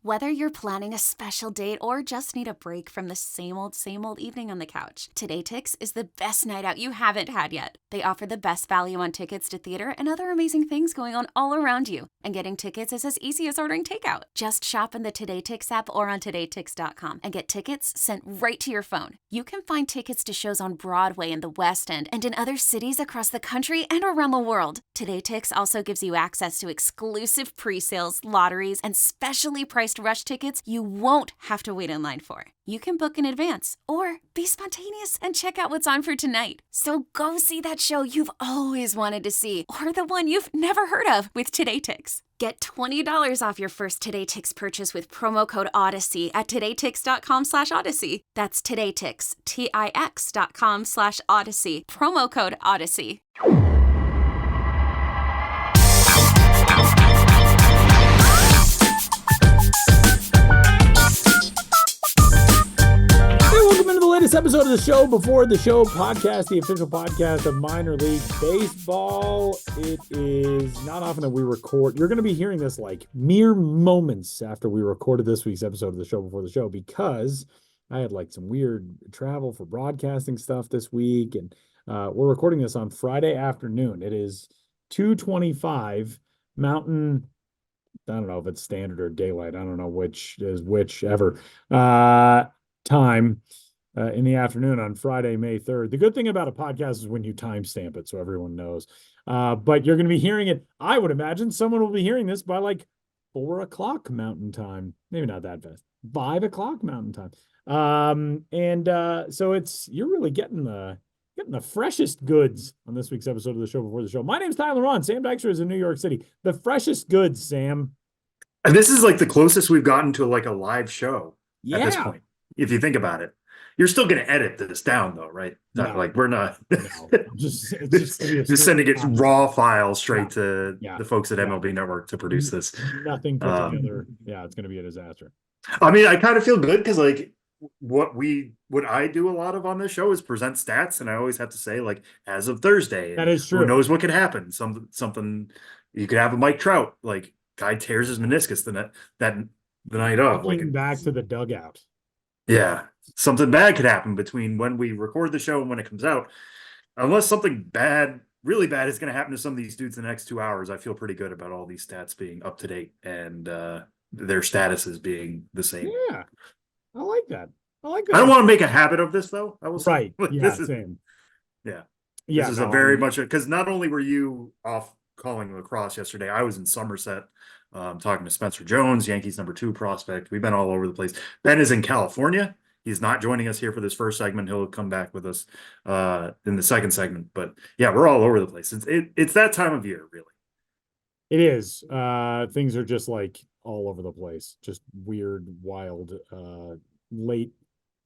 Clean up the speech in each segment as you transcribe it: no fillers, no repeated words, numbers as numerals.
Whether you're planning a special date or just need a break from the same old evening on the couch, Today Tix is the best night out you haven't had yet. They offer the best value on tickets to theater and other amazing things going on all around you. And getting tickets is as easy as ordering takeout. Just shop in the Today Tix app or on todaytix.com and get tickets sent right to your phone. You can find tickets to shows on Broadway in the West End and in other cities across the country and around the world. Today Tix also gives you access to exclusive pre-sales, lotteries, and specially priced rush tickets you won't have to wait in line for. You can book in advance or be spontaneous and check out what's on for tonight. So go see that show you've always wanted to see or the one you've never heard of with Today Tix. Get $20 off your first Today Tix purchase with promo code Odyssey at todaytix.com/Odyssey. That's TodayTix, TIX.com/Odyssey. Promo code Odyssey. Welcome into the latest episode of the Show Before the Show podcast, the official podcast of minor league baseball. It is not often that we record. You're going to be hearing this like mere moments after we recorded this week's episode of the Show Before the Show, because I had like some weird travel for broadcasting stuff this week, and we're recording this on Friday afternoon. It is 2:25 Mountain. I don't know if it's standard or daylight. I don't know which is whichever time in the afternoon on Friday, May 3rd. The good thing about a podcast is when you timestamp it so everyone knows. But you're going to be hearing it. I would imagine someone will be hearing this by like 4 o'clock Mountain Time. Maybe not that fast. 5 o'clock Mountain Time. So you're really getting the freshest goods on this week's episode of the Show Before the Show. My name's Tyler Ron. Sam Dykstra is in New York City. The freshest goods, Sam. And this is like the closest we've gotten to like a live show at this point. If you think about it, you're still going to edit this down though, right? Not like we're not just sending it raw files straight to the folks at MLB Network to produce this. Nothing put together. Yeah, it's going to be a disaster. I mean, I kind of feel good because like what I do a lot of on this show is present stats, and I always have to say like as of Thursday, that is true. Who knows what could happen? Something you could have a Mike Trout, like guy tears his meniscus the night of, like back to the dugout. Yeah, something bad could happen between when we record the show and when it comes out. Unless something bad, really bad, is going to happen to some of these dudes in the next 2 hours, I feel pretty good about all these stats being up to date and their statuses being the same. Yeah, I like that. I don't want to make a habit of this, though. I will say. Right. Yeah, same. Yeah. This is because not only were you off calling lacrosse yesterday, I was in Somerset. Talking to Spencer Jones, Yankees #2 prospect. We've been all over the place. Ben is in California. He's not joining us here for this first segment. He'll come back with us in the second segment. But yeah, we're all over the place. It's that time of year, really. It is. Things are just like all over the place. Just weird, wild,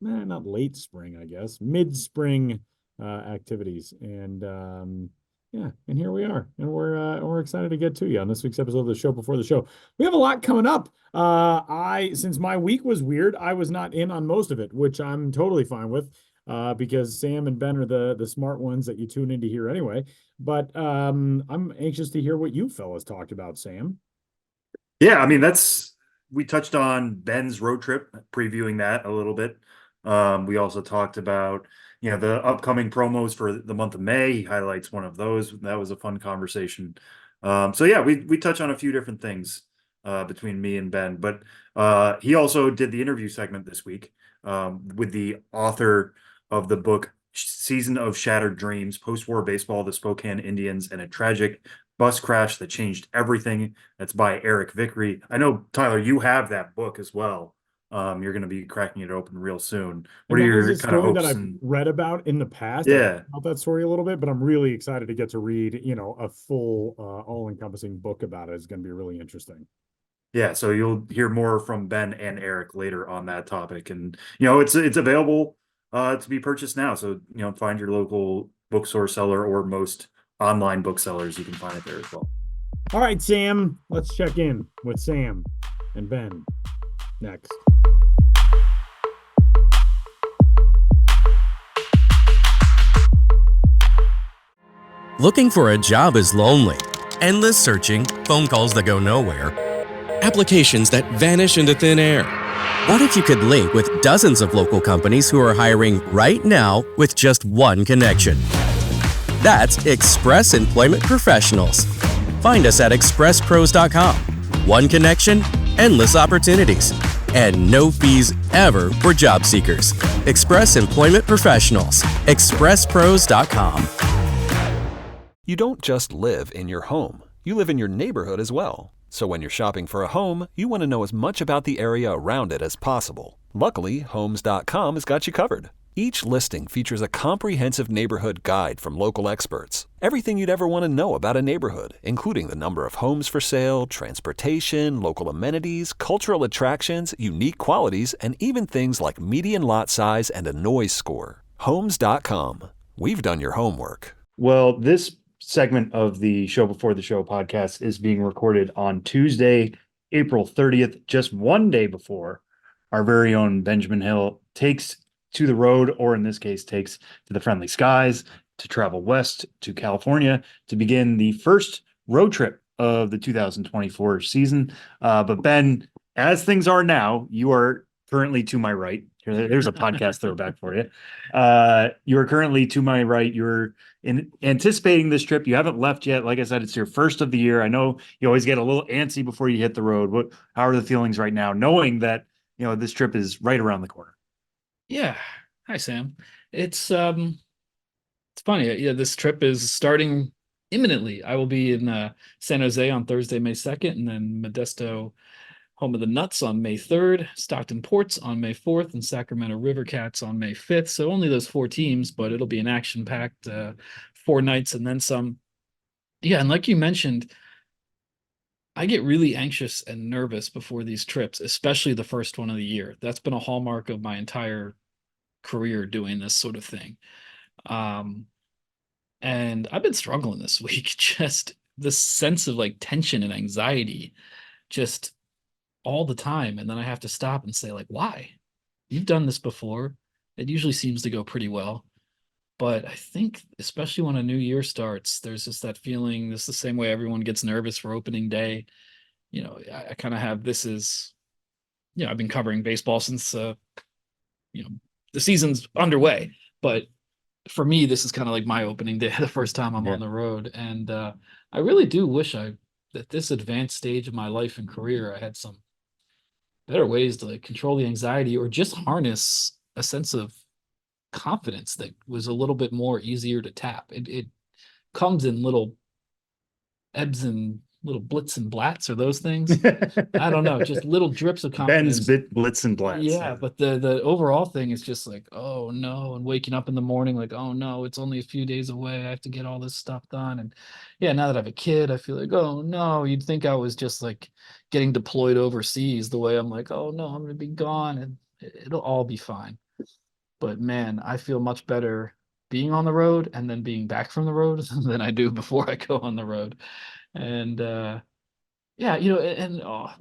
not late spring, I guess, mid-spring activities. And and here we are, and we're excited to get to you on this week's episode of the Show Before the Show. We have a lot coming up. Since my week was weird, I was not in on most of it, which I'm totally fine with, because Sam and Ben are the smart ones that you tune in to hear anyway. But I'm anxious to hear what you fellas talked about, Sam. Yeah, I mean we touched on Ben's road trip, previewing that a little bit. We also talked about the upcoming promos for the month of May. He highlights one of those. That was a fun conversation. We touch on a few different things between me and Ben, but he also did the interview segment this week with the author of the book Season of Shattered Dreams, Postwar Baseball, the Spokane Indians, and a Tragic Bus Crash That Changed Everything. That's by Eric Vickrey. I know, Tyler, you have that book as well. You're going to be cracking it open real soon. What are your kind of hopes? That I've read about in the past. Yeah, about that story a little bit, but I'm really excited to get to read, a full, all-encompassing book about it. It's going to be really interesting. Yeah, so you'll hear more from Ben and Eric later on that topic, and it's available to be purchased now. So find your local bookstore seller or most online booksellers. You can find it there as well. All right, Sam. Let's check in with Sam and Ben next. Looking for a job is lonely. Endless searching, phone calls that go nowhere, applications that vanish into thin air. What if you could link with dozens of local companies who are hiring right now with just one connection? That's Express Employment Professionals. Find us at expresspros.com. One connection, endless opportunities, and no fees ever for job seekers. Express Employment Professionals. expresspros.com. You don't just live in your home. You live in your neighborhood as well. So when you're shopping for a home, you want to know as much about the area around it as possible. Luckily, Homes.com has got you covered. Each listing features a comprehensive neighborhood guide from local experts. Everything you'd ever want to know about a neighborhood, including the number of homes for sale, transportation, local amenities, cultural attractions, unique qualities, and even things like median lot size and a noise score. Homes.com. We've done your homework. Well, this segment of the Show Before the Show podcast is being recorded on Tuesday, April 30th, just one day before our very own Benjamin Hill takes to the road, or in this case, takes to the friendly skies to travel west to California to begin the first road trip of the 2024 season. But Ben, as things are now, you are currently to my right. There's a podcast throwback for you. You are currently to my right. You're anticipating this trip. You haven't left yet. Like I said, it's your first of the year. I know you always get a little antsy before you hit the road. How are the feelings right now, knowing that this trip is right around the corner? Yeah. Hi, Sam. It's funny. Yeah, this trip is starting imminently. I will be in San Jose on Thursday, May 2nd, and then Modesto, home of the Nuts, on May 3rd, Stockton Ports on May 4th, and Sacramento River Cats on May 5th. So only those 4 teams, but it'll be an action-packed 4 nights and then some. Yeah, and like you mentioned, I get really anxious and nervous before these trips, especially the first one of the year. That's been a hallmark of my entire career doing this sort of thing. And I've been struggling this week, just this sense of like tension and anxiety, just all the time. And then I have to stop and say, like, why? You've done this before. It usually seems to go pretty well. But I think, especially when a new year starts, there's just that feeling. This is the same way everyone gets nervous for opening day. I kind of have this is, I've been covering baseball since, the season's underway. But for me, this is kind of like my opening day, the first time I'm on the road. And I really do wish at this advanced stage of my life and career, I had some better ways to like control the anxiety or just harness a sense of confidence that was a little bit more easier to tap. It comes in little ebbs and little blitz and blats, or those things. I don't know, just little drips of confidence. Ben's blitz and blats. Yeah, but the overall thing is just like, oh no, and waking up in the morning like, oh no, it's only a few days away. I have to get all this stuff done. And yeah, now that I have a kid, I feel like, oh no, you'd think I was just like getting deployed overseas, the way I'm like, oh no, I'm gonna be gone and it'll all be fine. But man, I feel much better being on the road and then being back from the road than I do before I go on the road. And my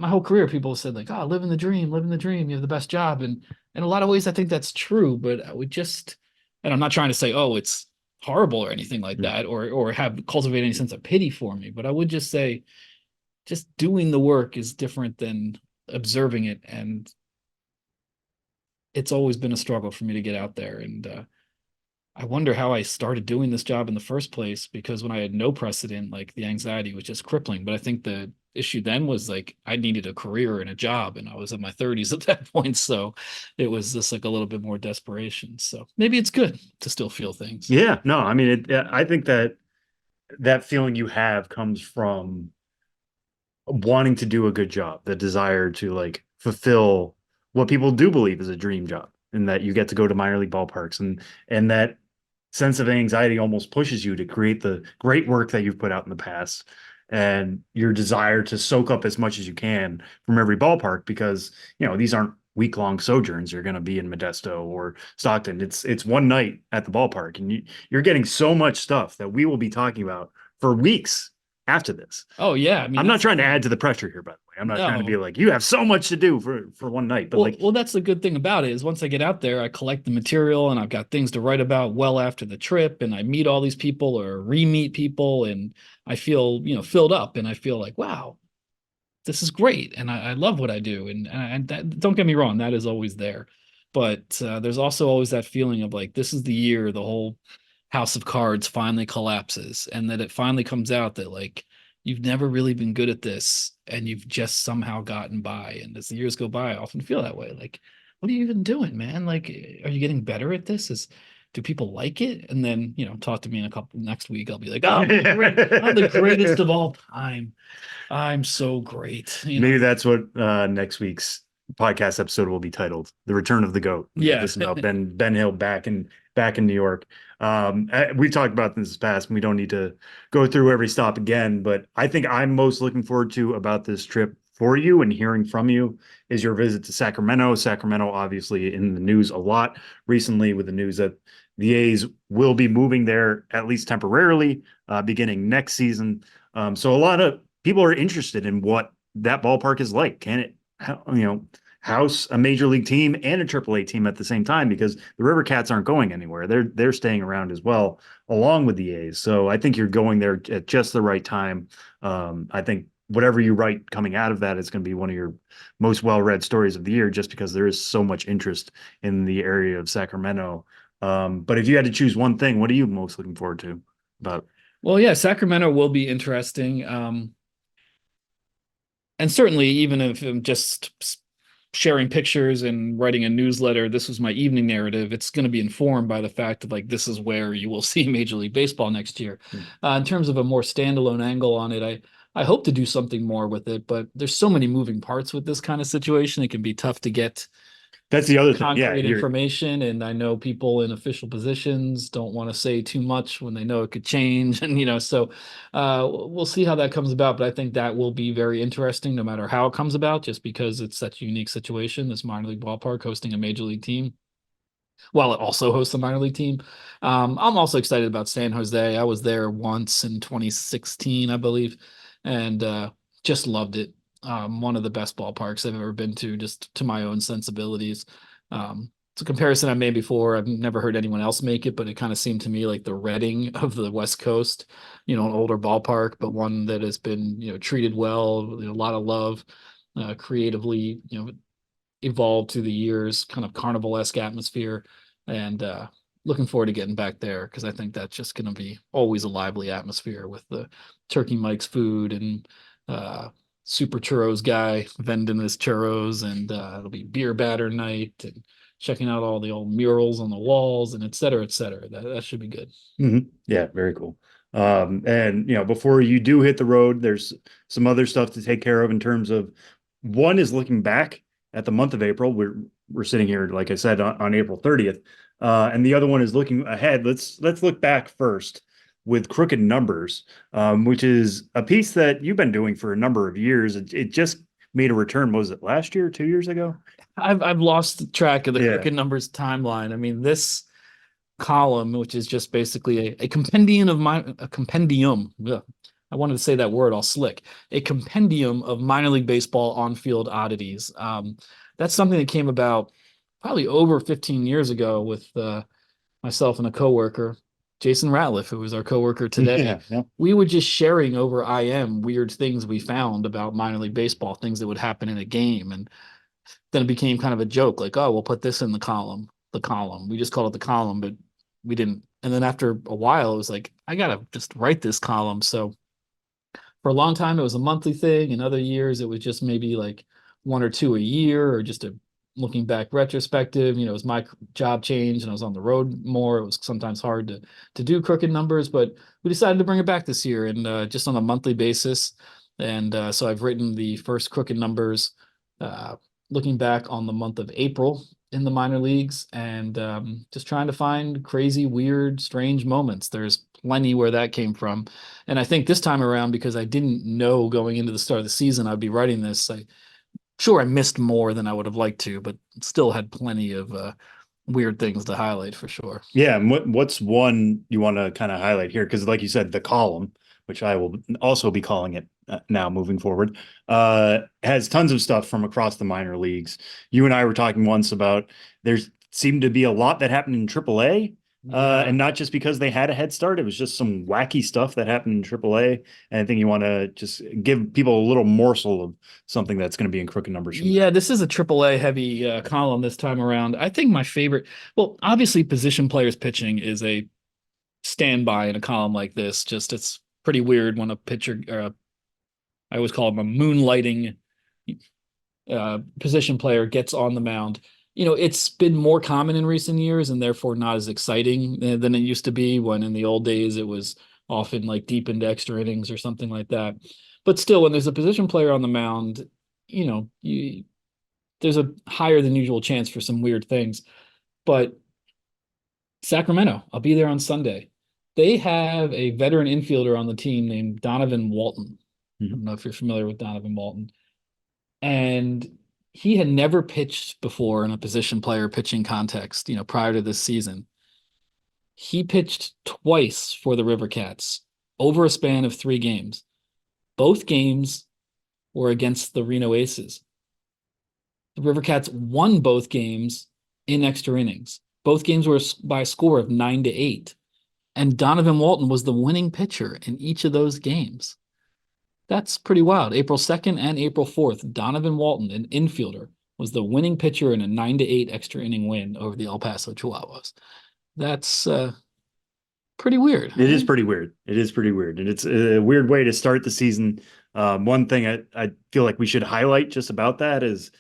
whole career, people have said like, oh, living the dream, you have the best job. And in a lot of ways, I think that's true, but and I'm not trying to say, oh, it's horrible or anything like that, or cultivate any sense of pity for me. But I would just say, just doing the work is different than observing it. And it's always been a struggle for me to get out there. And I wonder how I started doing this job in the first place, because when I had no precedent, like the anxiety was just crippling. But I think the issue then was like, I needed a career and a job, and I was in my 30s at that point. So it was just like a little bit more desperation. So maybe it's good to still feel things. Yeah, no, I mean, I think that feeling you have comes from wanting to do a good job, the desire to like fulfill what people do believe is a dream job, and that you get to go to minor league ballparks, and that sense of anxiety almost pushes you to create the great work that you've put out in the past, and your desire to soak up as much as you can from every ballpark, because these aren't week-long sojourns. You're going to be in Modesto or Stockton. It's one night at the ballpark, and you're getting so much stuff that we will be talking about for weeks after this. Oh yeah, I mean, I'm not trying to add to the pressure here, by the way. I'm not trying to be like, you have so much to do for one night. But well, that's the good thing about it, is once I get out there, I collect the material and I've got things to write about well after the trip, and I meet all these people or re-meet people, and I feel, filled up, and I feel like, wow, this is great, and I love what I do, and that, don't get me wrong, that is always there, but there's also always that feeling of like, this is the year the whole house of cards finally collapses, and that it finally comes out that like you've never really been good at this, and you've just somehow gotten by. And as the years go by, I often feel that way. Like, what are you even doing, man? Like, are you getting better at this? Do people like it? And then, talk to me in a couple next week. I'll be like, oh, I'm the greatest of all time. I'm so great. Maybe that's what next week's podcast episode will be titled, "The Return of the GOAT." Yeah. Listen up, Ben Hill back in New York. We talked about this in the past, and we don't need to go through every stop again, but I think I'm most looking forward to about this trip for you and hearing from you is your visit to Sacramento. Sacramento, obviously in the news a lot recently with the news that the A's will be moving there at least temporarily, beginning next season. So a lot of people are interested in what that ballpark is like. Can it, house a major league team and a AAA team at the same time? Because the River Cats aren't going anywhere. They're staying around as well, along with the A's. So I think you're going there at just the right time. I think whatever you write coming out of that is going to be one of your most well-read stories of the year, just because there is so much interest in the area of Sacramento. But if you had to choose one thing, what are you most looking forward to about? Well, yeah, Sacramento will be interesting. And certainly, even if I'm just sharing pictures and writing a newsletter, this was my evening narrative, it's going to be informed by the fact that like, this is where you will see Major League Baseball next year. In terms of a more standalone angle on it, I hope to do something more with it, but there's so many moving parts with this kind of situation. It can be tough to get that's the other concrete information. And I know people in official positions don't want to say too much when they know it could change. And, so we'll see how that comes about. But I think that will be very interesting no matter how it comes about, just because it's such a unique situation, this minor league ballpark hosting a major league team, while it also hosts a minor league team. I'm also excited about San Jose. I was there once in 2016, I believe, and just loved it. One of the best ballparks I've ever been to, just to my own sensibilities. It's a comparison I made before. I've never heard anyone else make it, but it kind of seemed to me like the Reading of the West Coast, an older ballpark, but one that has been, treated well, a lot of love, creatively, evolved through the years, kind of carnival-esque atmosphere. And looking forward to getting back there, because I think that's just going to be always a lively atmosphere with the Turkey Mike's food and Super Churros guy vending his churros, and it'll be beer batter night and checking out all the old murals on the walls and et cetera, et cetera. That should be good. Mm-hmm. Yeah, very cool. And before you do hit the road, there's some other stuff to take care of in terms of, one is looking back at the month of April. We're sitting here, like I said, on April 30th. And the other one is looking ahead. Let's look back first with Crooked Numbers, which is a piece that you've been doing for a number of years. It just made a return. What was it, last year, 2 years ago? I've lost track of the Crooked Numbers timeline. I mean, this column, which is just basically a compendium of a compendium. Ugh, I wanted to say that word all slick. A compendium of minor league baseball on-field oddities. That's something that came about probably over 15 years ago with myself and a coworker, Jason Ratliff, who was our coworker today. Yeah. We were just sharing over IM weird things we found about minor league baseball, things that would happen in a game. And then it became kind of a joke, like, oh, we'll put this in the column. We just called it the column, but we didn't. And then after a while, it was like, I got to just write this column. So for a long time, it was a monthly thing. In other years, it was just maybe like one or two a year, or just a looking back retrospective. As my job changed and I was on the road more, it was sometimes hard to do Crooked Numbers, but we decided to bring it back this year, and just on a monthly basis. And so I've written the first Crooked Numbers, looking back on the month of April in the minor leagues, and just trying to find crazy, weird, strange moments. There's plenty where that came from. And I think this time around, because I didn't know going into the start of the season I'd be writing this, I missed more than I would have liked to, but still had plenty of weird things to highlight for sure. Yeah. And what's one you want to kind of highlight here? Because like you said, the column, which I will also be calling it now moving forward, has tons of stuff from across the minor leagues. You and I were talking once about there seemed to be a lot that happened in AAA And not just because they had a head start. It was just some wacky stuff that happened in AAA. And I think you want to just give people a little morsel of something that's going to be in crooked numbers. Yeah, this is a AAA heavy column this time around. I think my favorite, well, obviously position players pitching is a standby in a column like this. Just it's pretty weird when a pitcher, I always call him a moonlighting position player, gets on the mound. It's been more common in recent years and therefore not as exciting than it used to be, when in the old days it was often like deep into extra innings or something like that. But still, when there's a position player on the mound, there's a higher than usual chance for some weird things. But Sacramento, I'll be there on Sunday. They have a veteran infielder on the team named Donovan Walton. I don't know if you're familiar with Donovan Walton. And he had never pitched before in a position player pitching context, prior to this season. He pitched twice for the River Cats over a span of 3 games. Both games were against the Reno Aces. The River Cats won both games in extra innings. Both games were by a score of 9-8. And Donovan Walton was the winning pitcher in each of those games. That's pretty wild. April 2nd and April 4th, Donovan Walton, an infielder, was the winning pitcher in a 9-8 extra inning win over the El Paso Chihuahuas. That's pretty weird. It is pretty weird. It is pretty weird. And it's a weird way to start the season. One thing I feel like we should highlight just about that is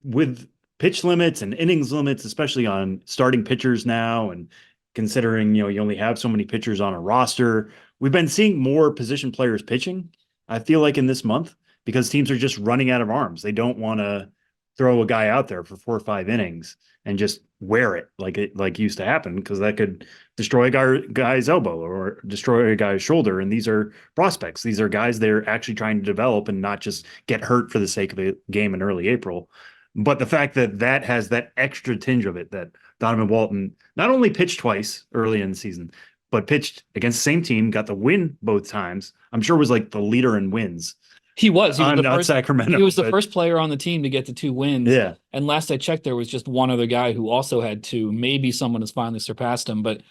with pitch limits and innings limits, especially on starting pitchers now, and considering, you only have so many pitchers on a roster, we've been seeing more position players pitching, I feel like, in this month, because teams are just running out of arms. They don't want to throw a guy out there for 4 or 5 innings and just wear it like used to happen, because that could destroy a guy's elbow or destroy a guy's shoulder. And these are prospects. These are guys they're actually trying to develop and not just get hurt for the sake of a game in early April. But the fact that has that extra tinge of it, that Donovan Walton not only pitched twice early in the season, but pitched against the same team, got the win both times. I'm sure was like the leader in wins. He was the first, Sacramento. He was the first player on the team to get the 2 wins. Yeah. And last I checked, there was just one other guy who also had 2. Maybe someone has finally surpassed him, but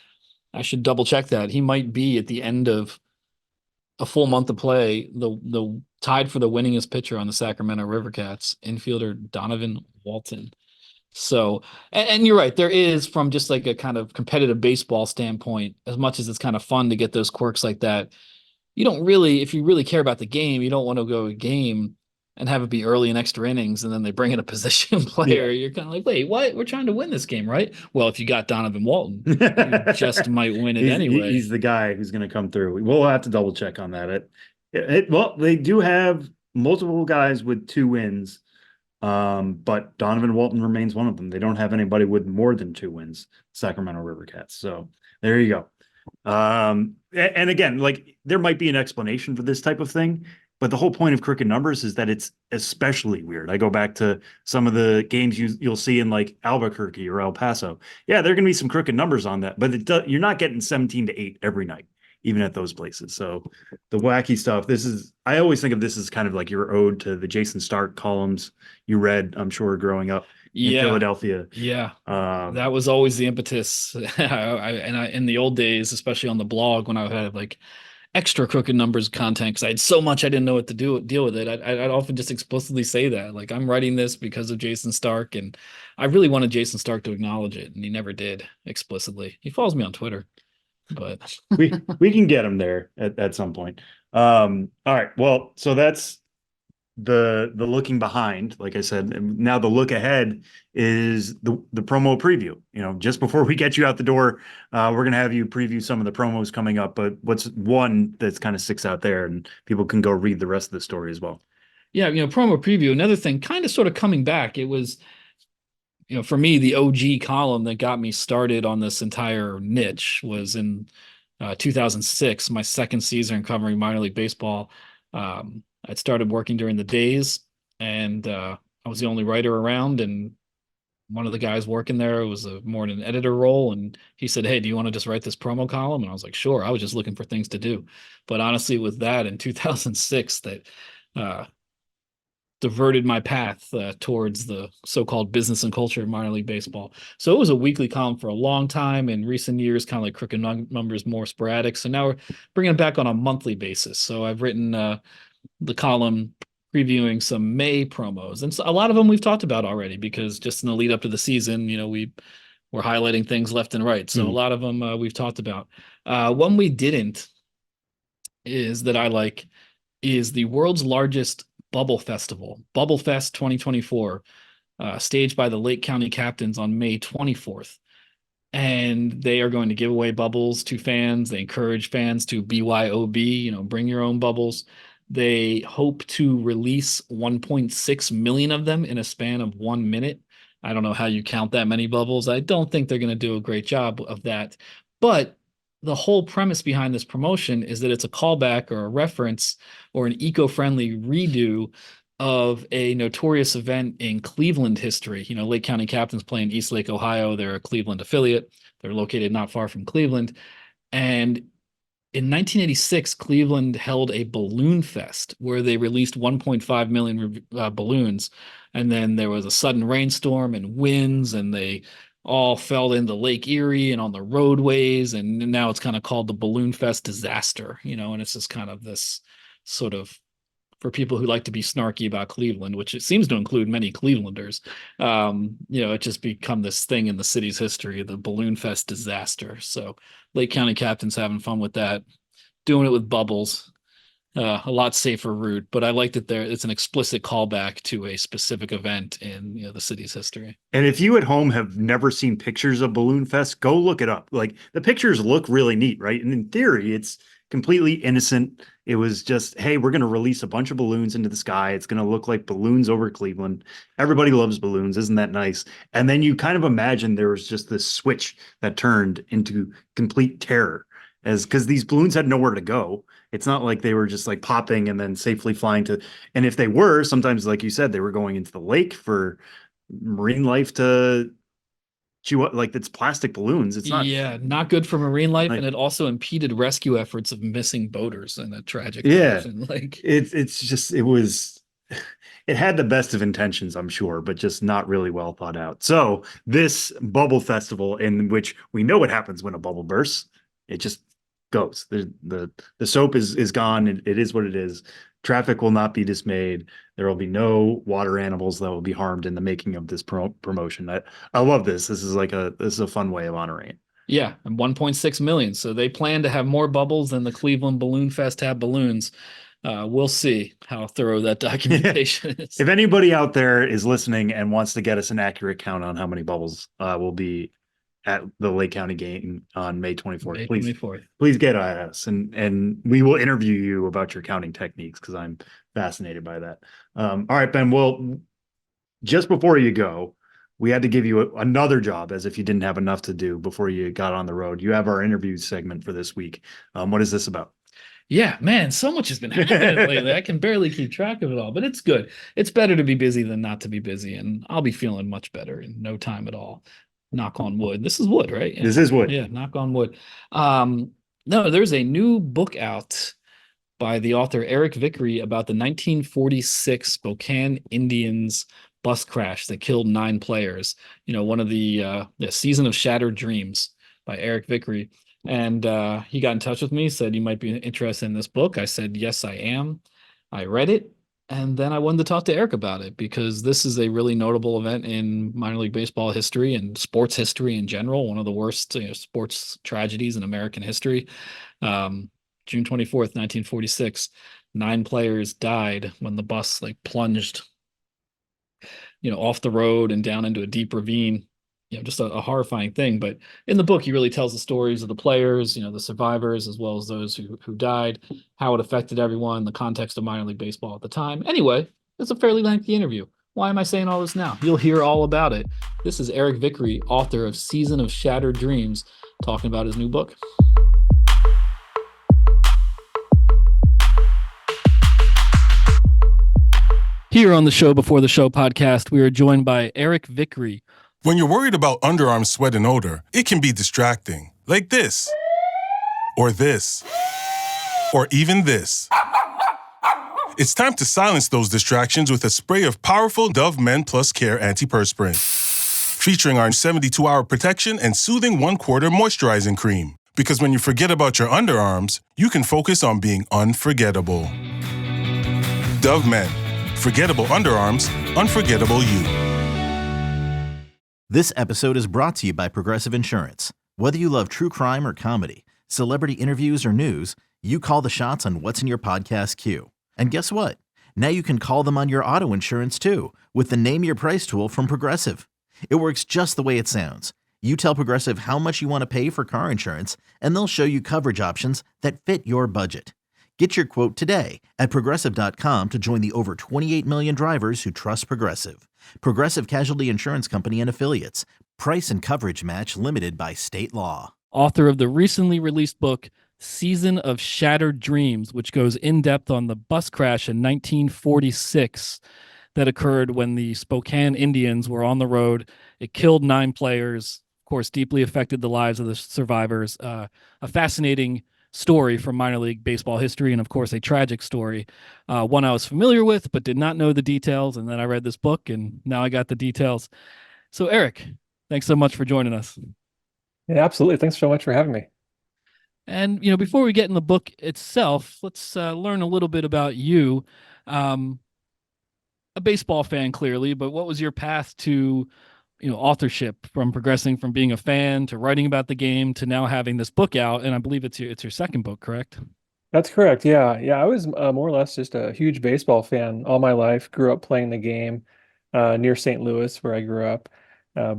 I should double check that. He might be at the end of a full month of play, the tied for the winningest pitcher on the Sacramento River Cats, infielder Donovan Walton. So, and you're right, there is, from just like a kind of competitive baseball standpoint, as much as it's kind of fun to get those quirks like that, you don't really, if you really care about the game, you don't want to go a game and have it be early in extra innings and then they bring in a position player. You're kind of like, wait, what? We're trying to win this game, right? Well, if you got Donovan Walton, you just might win it anyway. He's the guy who's going to come through. We'll have to double check on that. Well, they do have multiple guys with 2 wins. But Donovan Walton remains one of them. They don't have anybody with more than 2 wins, Sacramento River Cats. So there you go. And again, like, there might be an explanation for this type of thing, but the whole point of crooked numbers is that it's especially weird. I go back to some of the games you'll see in like Albuquerque or El Paso. Yeah, there are going to be some crooked numbers on that, but you're not getting 17-8 every night, even at those places. So the wacky stuff, I always think of this as kind of like your ode to the Jason Stark columns you read, I'm sure, growing up in Philadelphia. Yeah. That was always the impetus. In the old days, especially on the blog, when I had like extra crooked numbers content, because I had so much I didn't know what to deal with it. I'd often just explicitly say that, like, I'm writing this because of Jason Stark, and I really wanted Jason Stark to acknowledge it, and he never did explicitly. He follows me on Twitter, but we can get him there at some point. All right, well, so that's the looking behind. Like I said, now the look ahead is the promo preview. Just before we get you out the door, we're gonna have you preview some of the promos coming up, but what's one that's kind of sticks out there, and people can go read the rest of the story as well. Yeah, promo preview, another thing kind of sort of coming back. It was, for me, the OG column that got me started on this entire niche was in 2006, my second season covering minor league baseball. I'd started working during the days, and I was the only writer around, and one of the guys working there was more in an editor role, and he said, "Hey, do you want to just write this promo column?" And I was like, "Sure." I was just looking for things to do. But honestly, with that in 2006, that diverted my path towards the so-called business and culture of minor league baseball. So it was a weekly column for a long time. In recent years, kind of like Crooked Numbers, more sporadic. So now we're bringing it back on a monthly basis. So I've written the column previewing some May promos, and so a lot of them we've talked about already, because just in the lead up to the season, we're highlighting things left and right. So a lot of them we've talked about. One we didn't is that I like is the world's largest Bubble Festival, Bubble Fest 2024, staged by the Lake County Captains on May 24th. And they are going to give away bubbles to fans. They encourage fans to BYOB, bring your own bubbles. They hope to release 1.6 million of them in a span of 1 minute. I don't know how you count that many bubbles. I don't think they're going to do a great job of that. But the whole premise behind this promotion is that it's a callback or a reference or an eco-friendly redo of a notorious event in Cleveland history. Lake County Captains play in Eastlake, Ohio. They're a Cleveland affiliate. They're located not far from Cleveland. And in 1986, Cleveland held a balloon fest where they released 1.5 million balloons. And then there was a sudden rainstorm and winds, and they all fell into Lake Erie and on the roadways. And now it's kind of called the Balloon Fest disaster, and it's just kind of this sort of, for people who like to be snarky about Cleveland, which it seems to include many Clevelanders, it just become this thing in the city's history, the Balloon Fest disaster. So Lake County Captains having fun with that, doing it with bubbles, a lot safer route. But I like that it's an explicit callback to a specific event in the city's history. And if you at home have never seen pictures of Balloon Fest, go look it up. Like, the pictures look really neat, right? And in theory, it's completely innocent. It was just, hey, we're going to release a bunch of balloons into the sky. It's going to look like balloons over Cleveland. Everybody loves balloons. Isn't that nice? And then you kind of imagine there was just this switch that turned into complete terror, because these balloons had nowhere to go. It's not like they were just like popping and then safely flying to, and if they were, sometimes, like you said, they were going into the lake for marine life to chew up. Like, it's plastic balloons. It's not good for marine life. And it also impeded rescue efforts of missing boaters in a tragic fashion. Like, it had the best of intentions, I'm sure, but just not really well thought out. So this bubble festival, in which we know what happens when a bubble bursts, it just goes. The soap is gone. It is what it is. Traffic will not be dismayed. There will be no water animals that will be harmed in the making of this promotion. I love this. This is a fun way of honoring it. Yeah, and 1.6 million. So they plan to have more bubbles than the Cleveland Balloon Fest had balloons. We'll see how thorough that documentation is. If anybody out there is listening and wants to get us an accurate count on how many bubbles will be at the Lake County game on May 24th. Please get at us, and we will interview you about your counting techniques, because I'm fascinated by that. All right, Ben, well, just before you go, we had to give you another job, as if you didn't have enough to do before you got on the road. You have our interview segment for this week. What is this about? Yeah, man, so much has been happening lately. I can barely keep track of it all, but it's good. It's better to be busy than not to be busy, and I'll be feeling much better in no time at all. Knock on wood. This is wood, right? Yeah. This is wood. Yeah, knock on wood. No, there's a new book out by the author Eric Vickrey about the 1946 Spokane Indians bus crash that killed 9 players. One of the Season of Shattered Dreams by Eric Vickrey. And he got in touch with me, said, you might be interested in this book. I said, yes, I am. I read it. And then I wanted to talk to Eric about it, because this is a really notable event in minor league baseball history and sports history in general. One of the worst sports tragedies in American history. June 24th, 1946, 9 players died when the bus plunged, off the road and down into a deep ravine. Just a horrifying thing. But in the book, he really tells the stories of the players, the survivors, as well as those who died, how it affected everyone, the context of minor league baseball at the time. Anyway, it's a fairly lengthy interview. Why am I saying all this now? You'll hear all about it. This is Eric Vickrey, author of Season of Shattered Dreams, talking about his new book. Here on the Show Before the Show podcast, we are joined by Eric Vickrey. When you're worried about underarm sweat and odor, it can be distracting. Like this. Or this. Or even this. It's time to silence those distractions with a spray of powerful Dove Men Plus Care Antiperspirant. Featuring our 72-hour protection and soothing 1/4 moisturizing cream. Because when you forget about your underarms, you can focus on being unforgettable. Dove Men. Forgettable underarms, unforgettable you. This episode is brought to you by Progressive Insurance. Whether you love true crime or comedy, celebrity interviews or news, you call the shots on what's in your podcast queue. And guess what? Now you can call them on your auto insurance too with the Name Your Price tool from Progressive. It works just the way it sounds. You tell Progressive how much you want to pay for car insurance, and they'll show you coverage options that fit your budget. Get your quote today at Progressive.com to join the over 28 million drivers who trust Progressive. Progressive Casualty Insurance Company and Affiliates. Price and coverage match limited by state law. Author of the recently released book, Season of Shattered Dreams, which goes in depth on the bus crash in 1946 that occurred when the Spokane Indians were on the road. It killed 9 players, of course, deeply affected the lives of the survivors. A fascinating story from minor league baseball history, and of course, a tragic story. One I was familiar with, but did not know the details. And then I read this book, and now I got the details. So, Eric, thanks so much for joining us. Yeah, absolutely. Thanks so much for having me. And, before we get in the book itself, let's learn a little bit about you. A baseball fan, clearly, but what was your path to, authorship, from progressing from being a fan to writing about the game to now having this book out? And I believe it's your second book, correct? That's correct. Yeah. I was more or less just a huge baseball fan all my life. Grew up playing the game near St. Louis, where I grew up.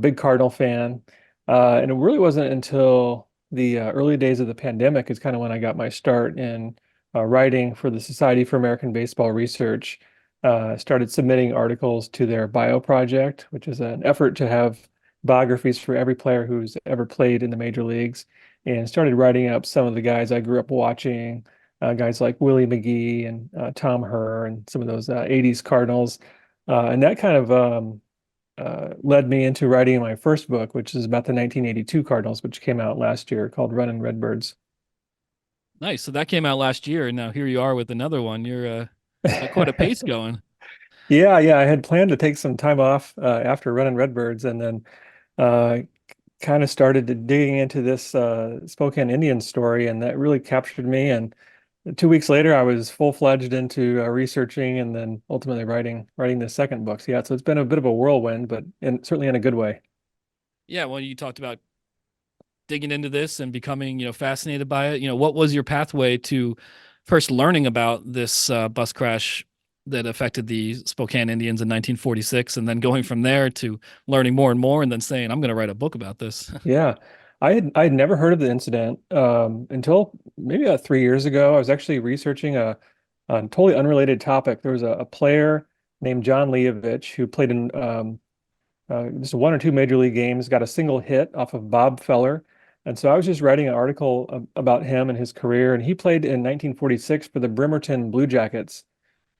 Big Cardinal fan. And it really wasn't until the early days of the pandemic is kind of when I got my start in writing for the Society for American Baseball Research. Started submitting articles to their bio project, which is an effort to have biographies for every player who's ever played in the major leagues, and started writing up some of the guys I grew up watching, guys like Willie McGee and Tom Herr and some of those 80s Cardinals. And that kind of led me into writing my first book, which is about the 1982 Cardinals, which came out last year, called Runnin' Redbirds. Nice. So that came out last year, and now here you are with another one. You're quite a pace going. Yeah. I had planned to take some time off after Runnin' Redbirds, and then kind of started digging into this Spokane Indians story, and that really captured me. And 2 weeks later, I was full-fledged into researching and then ultimately writing the second book. So, yeah, so it's been a bit of a whirlwind, but certainly in a good way. Yeah, well, you talked about digging into this and becoming, fascinated by it. What was your pathway to first learning about this bus crash that affected the Spokane Indians in 1946, and then going from there to learning more and more, and then saying, I'm going to write a book about this? Yeah, I had never heard of the incident until maybe about 3 years ago. I was actually researching a totally unrelated topic. There was a player named John Leovich who played in just 1 or 2 major league games, got a single hit off of Bob Feller. And so I was just writing an article about him and his career. And he played in 1946 for the Bremerton Blue Jackets,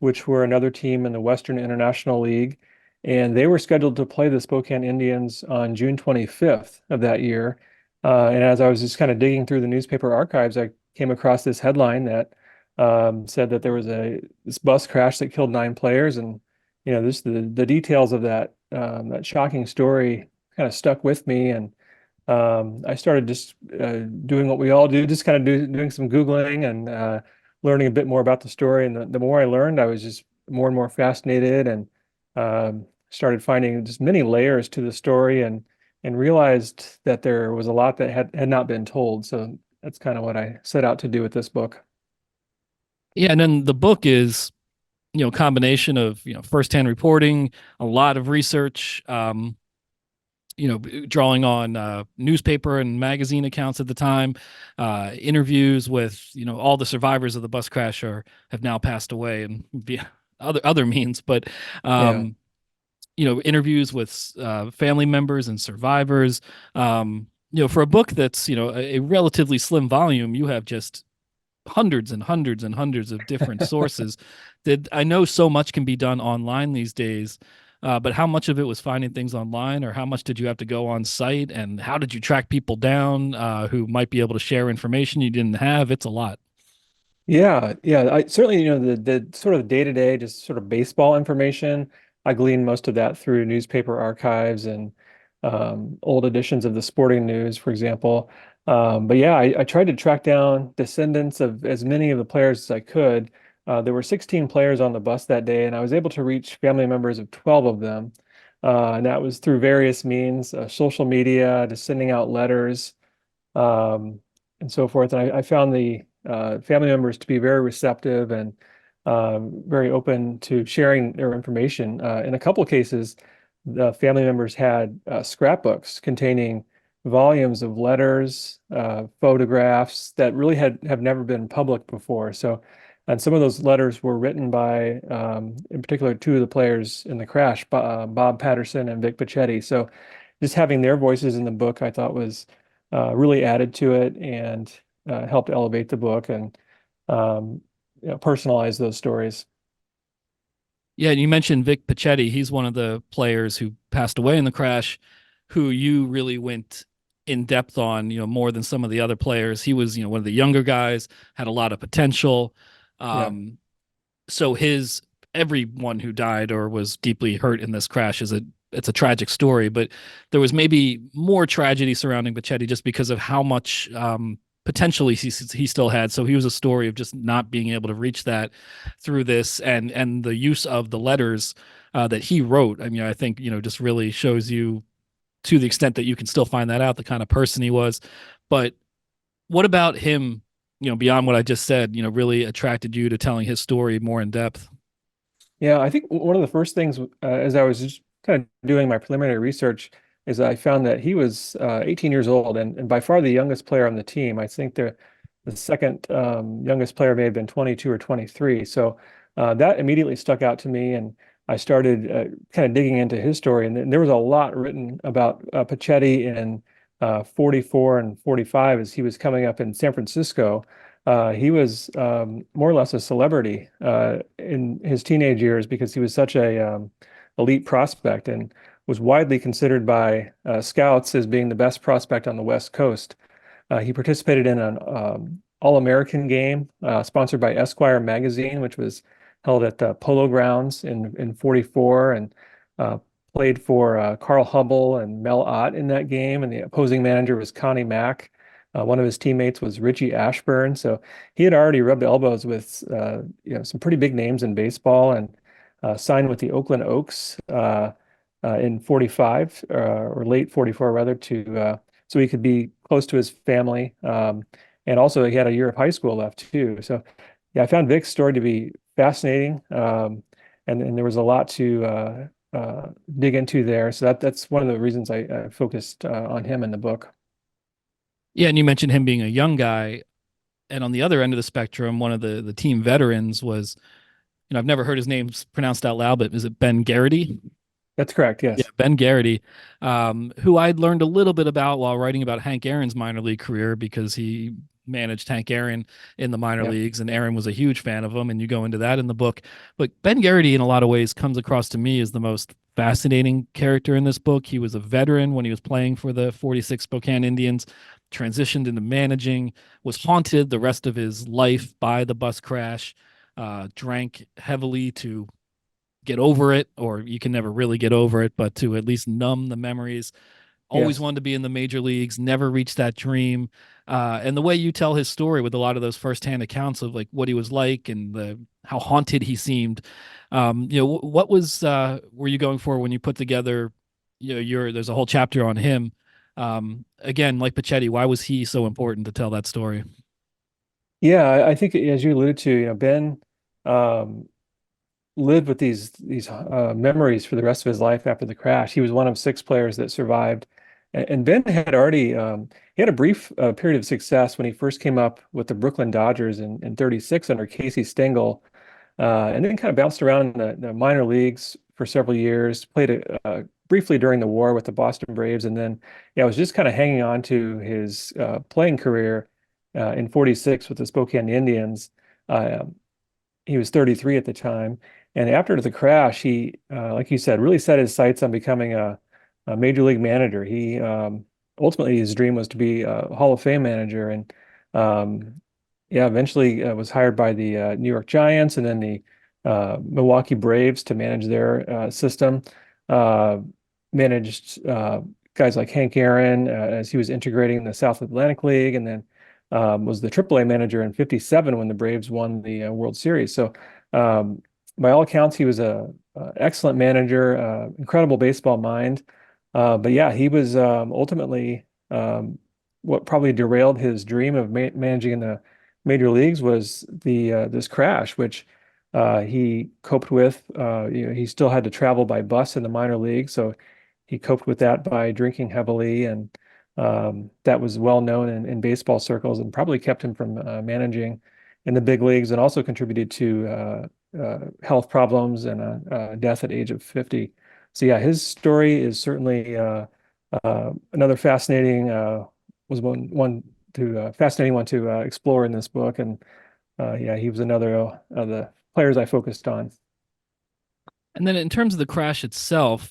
which were another team in the Western International League. And they were scheduled to play the Spokane Indians on June 25th of that year. And as I was just kind of digging through the newspaper archives, I came across this headline that said that there was this bus crash that killed 9 players. And, the details of that shocking story kind of stuck with me. And I started just doing what we all do, just kind of doing some Googling and learning a bit more about the story. And the more I learned, I was just more and more fascinated, and started finding just many layers to the story, and realized that there was a lot that had not been told. So that's kind of what I set out to do with this book. Yeah, and then the book is, a combination of, firsthand reporting, a lot of research, drawing on newspaper and magazine accounts at the time, interviews with, all the survivors of the bus crash have now passed away, and via other means, but interviews with family members and survivors. For a book that's, a relatively slim volume, you have just hundreds and hundreds and hundreds of different sources. That I know so much can be done online these days. But how much of it was finding things online, or how much did you have to go on site, and how did you track people down who might be able to share information you didn't have? It's a lot. Yeah. I certainly, the sort of day-to-day, just sort of baseball information. I gleaned most of that through newspaper archives and old editions of the Sporting News, for example. But yeah, I tried to track down descendants of as many of the players as I could. There were 16 players on the bus that day, and I was able to reach family members of 12 of them. And that was through various means, social media, to sending out letters, um, and so forth. And I found the family members to be very receptive and very open to sharing their information. In a couple of cases, the family members had scrapbooks containing volumes of letters, photographs that really have never been public before. So, and some of those letters were written by, in particular, two of the players in the crash, Bob Patterson and Vic Pichetti. So, just having their voices in the book, I thought was really added to it and helped elevate the book and personalize those stories. Yeah, and you mentioned Vic Pichetti. He's one of the players who passed away in the crash, who you really went in depth on, more than some of the other players. He was, one of the younger guys, had a lot of potential. So everyone who died or was deeply hurt in this crash it's a tragic story, but there was maybe more tragedy surrounding Pichetti just because of how much potentially he still had. So he was a story of just not being able to reach that through this, and the use of the letters that he wrote. I mean, I think, just really shows you, to the extent that you can still find that out, the kind of person he was. But what about him, beyond what I just said, really attracted you to telling his story more in depth? Yeah, I think one of the first things, as I was just kind of doing my preliminary research, is I found that he was 18 years old and by far the youngest player on the team. I think the second youngest player may have been 22 or 23. So that immediately stuck out to me, and I started kind of digging into his story. And there was a lot written about Pichetti in 44 and 45 as he was coming up in San Francisco. He was more or less a celebrity in his teenage years because he was such a elite prospect and was widely considered by scouts as being the best prospect on the West Coast. He participated in an All-American game sponsored by Esquire magazine, which was held at the Polo Grounds in 44, and played for Carl Hubble and Mel Ott in that game. And the opposing manager was Connie Mack. One of his teammates was Richie Ashburn. So he had already rubbed elbows with some pretty big names in baseball, and signed with the Oakland Oaks in 45 or late 44 rather, to so he could be close to his family. And also he had a year of high school left too. So yeah, I found Vic's story to be fascinating. And there was a lot to dig into there. So that's one of the reasons I focused on him in the book. Yeah, and you mentioned him being a young guy. And on the other end of the spectrum, one of the team veterans was, I've never heard his name pronounced out loud, but is it Ben Garrity? That's correct, yes. Yeah, Ben Garrity, who I'd learned a little bit about while writing about Hank Aaron's minor league career, because he managed Hank Aaron in the minor leagues, and Aaron was a huge fan of him, and you go into that in the book. But Ben Garrity, in a lot of ways, comes across to me as the most fascinating character in this book. He was a veteran when he was playing for the 46 Spokane Indians, transitioned into managing, was haunted the rest of his life by the bus crash, drank heavily to get over it, or you can never really get over it, but to at least numb the memories. Always wanted to be in the major leagues, never reached that dream. And the way you tell his story with a lot of those firsthand accounts of like what he was like and how haunted he seemed. What was were you going for when you put together, there's a whole chapter on him. Again, like Pichetti, why was he so important to tell that story? Yeah, I think as you alluded to, Ben lived with these memories for the rest of his life after the crash. He was one of 6 players that survived. And Ben had already he had a brief period of success when he first came up with the Brooklyn Dodgers in 36 under Casey Stengel, and then kind of bounced around in the minor leagues for several years, played briefly during the war with the Boston Braves, and then was just kind of hanging on to his playing career in 46 with the Spokane Indians. He was 33 at the time. And after the crash, he, like you said, really set his sights on becoming a major league manager. He ultimately, his dream was to be a Hall of Fame manager, and Yeah, eventually was hired by the New York Giants and then the Milwaukee Braves to manage their system. Uh, Managed guys like Hank Aaron as he was integrating the South Atlantic League, and then was the AAA manager in '57 when the Braves won the World Series. So, um, by all accounts, he was a excellent manager, incredible baseball mind. But yeah, he was ultimately what probably derailed his dream of managing in the major leagues was the this crash, which he coped with. He still had to travel by bus in the minor league, so he coped with that by drinking heavily, and that was well known in baseball circles, and probably kept him from managing in the big leagues, and also contributed to health problems and a death at age of 50. So yeah, his story is certainly another fascinating was one to fascinating one to explore in this book, and yeah, he was another of the players I focused on. And then in terms of the crash itself,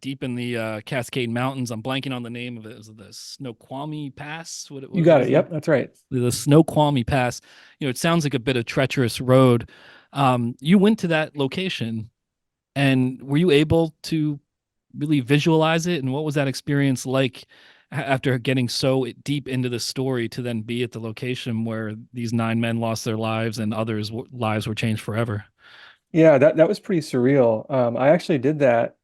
deep in the Cascade Mountains, I'm blanking on the name of it. Is it the Snoqualmie Pass? You got it. Yep, that's right. The Snoqualmie Pass. It sounds like a bit of treacherous road. You went to that location, and were you able to really visualize it? And what was that experience like after getting so deep into the story to then be at the location where these 9 men lost their lives and others' lives were changed forever? Yeah, that was pretty surreal. I actually did that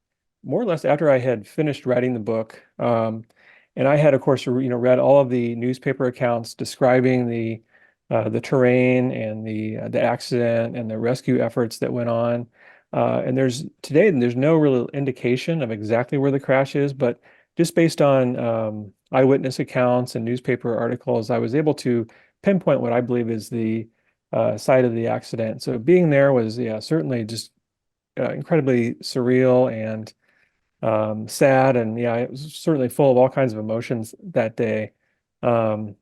more or less after I had finished writing the book. And I had, of course, read all of the newspaper accounts describing the terrain and the accident and the rescue efforts that went on. And there's no real indication of exactly where the crash is, but just based on eyewitness accounts and newspaper articles, I was able to pinpoint what I believe is the site of the accident. So being there was, yeah, certainly just incredibly surreal and sad, and yeah, it was certainly full of all kinds of emotions that day. And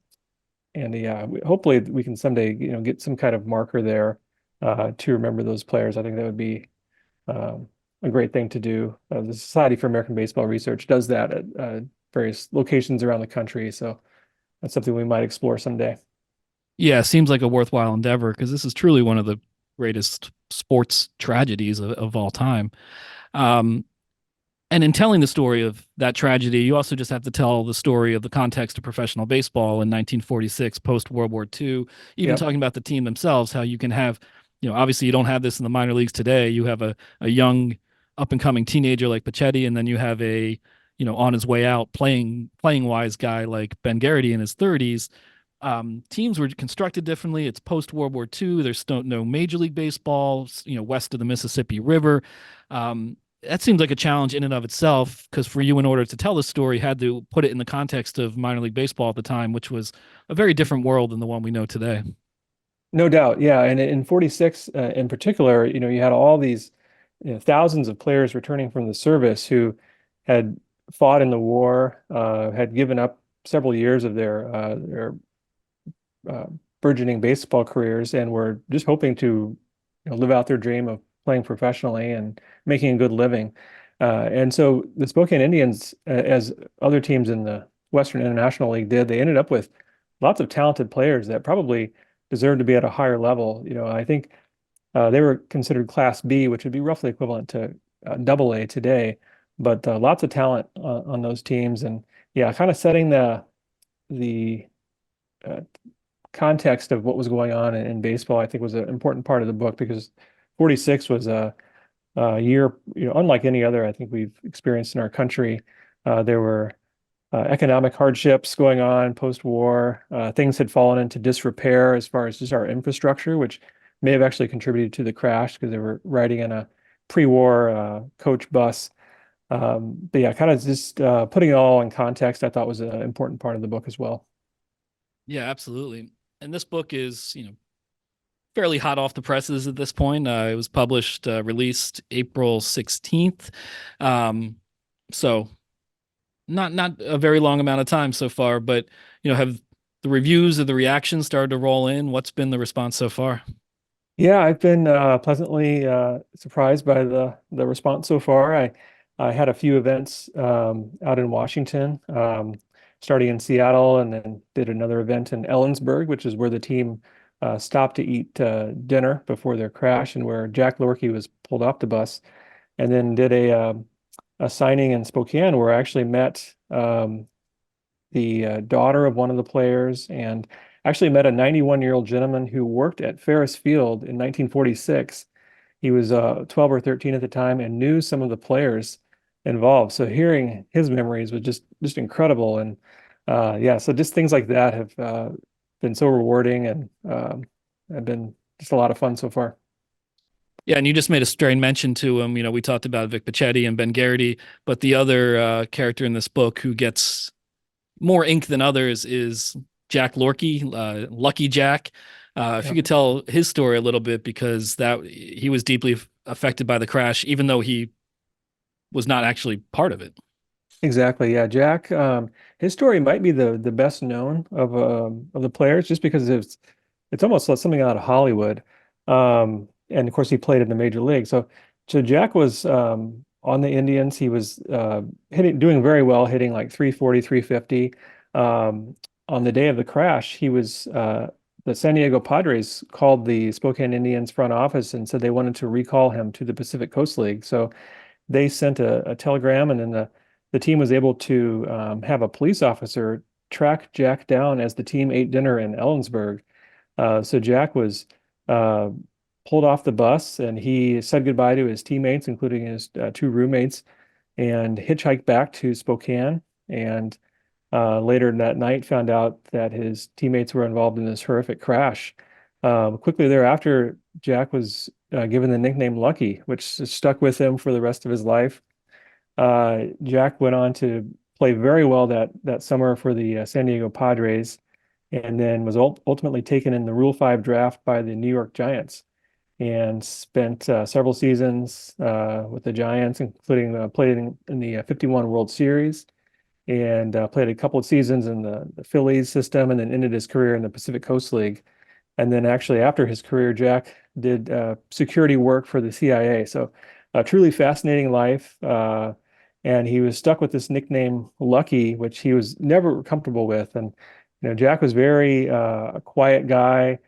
yeah, hopefully we can someday, get some kind of marker there to remember those players. I think that would be a great thing to do. The Society for American Baseball Research does that at various locations around the country, so that's something we might explore someday. Yeah, seems like a worthwhile endeavor because this is truly one of the greatest sports tragedies of all time. And in telling the story of that tragedy, you also just have to tell the story of the context of professional baseball in 1946, post World War II, even talking about the team themselves, how you can have, obviously you don't have this in the minor leagues today. You have a young up and coming teenager like Pachetti, and then you have a, on his way out playing wise guy like Ben Garrity in his 30s. Teams were constructed differently. It's post World War II. There's no Major League Baseball, west of the Mississippi River. That seems like a challenge in and of itself, because for you, in order to tell the story, you had to put it in the context of minor league baseball at the time, which was a very different world than the one we know today. No doubt. Yeah. And in 46 in particular, you had all these thousands of players returning from the service who had fought in the war, had given up several years of their burgeoning baseball careers, and were just hoping to live out their dream of playing professionally and making a good living. And so the Spokane Indians, as other teams in the Western International League did, they ended up with lots of talented players that probably deserved to be at a higher level. I think they were considered Class B, which would be roughly equivalent to Double A today, but lots of talent on those teams. And yeah, kind of setting the context of what was going on in baseball, I think was an important part of the book, because 46 was a year, unlike any other I think we've experienced in our country. There were economic hardships going on post-war. Things had fallen into disrepair as far as just our infrastructure, which may have actually contributed to the crash because they were riding in a pre-war coach bus. But yeah, kind of just putting it all in context, I thought was an important part of the book as well. Yeah, absolutely. And this book is, fairly hot off the presses at this point. It was released April 16th. So not a very long amount of time so far, but, have the reviews or the reactions started to roll in? What's been the response so far? Yeah, I've been pleasantly surprised by the response so far. I had a few events out in Washington starting in Seattle and then did another event in Ellensburg, which is where the team stopped to eat dinner before their crash and where Jack Lorky was pulled off the bus, and then did a signing in Spokane where I actually met the daughter of one of the players and actually met a 91-year-old gentleman who worked at Ferris Field in 1946. He was 12 or 13 at the time and knew some of the players involved. So hearing his memories was just incredible. And yeah, so just things like that have been so rewarding and have been just a lot of fun so far. Yeah, and you just made a stray mention to him. We talked about Vic Pichetti and Ben Garrity, but the other character in this book who gets more ink than others is Jack Lorky, Lucky Jack. If you could tell his story a little bit, because that he was deeply affected by the crash, even though he was not actually part of it. Exactly. Yeah, Jack. His story might be the best known of the players, just because it's almost like something out of Hollywood. And of course, he played in the major league. So Jack was on the Indians. He was doing very well, hitting like 340, 350. On the day of the crash, he was the San Diego Padres called the Spokane Indians front office and said they wanted to recall him to the Pacific Coast League. So they sent a telegram, and then the team was able to have a police officer track Jack down as the team ate dinner in Ellensburg. So Jack was pulled off the bus, and he said goodbye to his teammates, including his two roommates, and hitchhiked back to Spokane. And later that night found out that his teammates were involved in this horrific crash. Quickly thereafter, Jack was given the nickname Lucky, which stuck with him for the rest of his life. Jack went on to play very well that summer for the San Diego Padres, and then was ultimately taken in the Rule 5 draft by the New York Giants, and spent several seasons with the Giants, including playing in the 51 World Series, and played a couple of seasons in the Phillies system, and then ended his career in the Pacific Coast League. And then actually after his career, Jack did security work for the CIA. So a truly fascinating life. And he was stuck with this nickname Lucky, which he was never comfortable with. And Jack was very a quiet guy,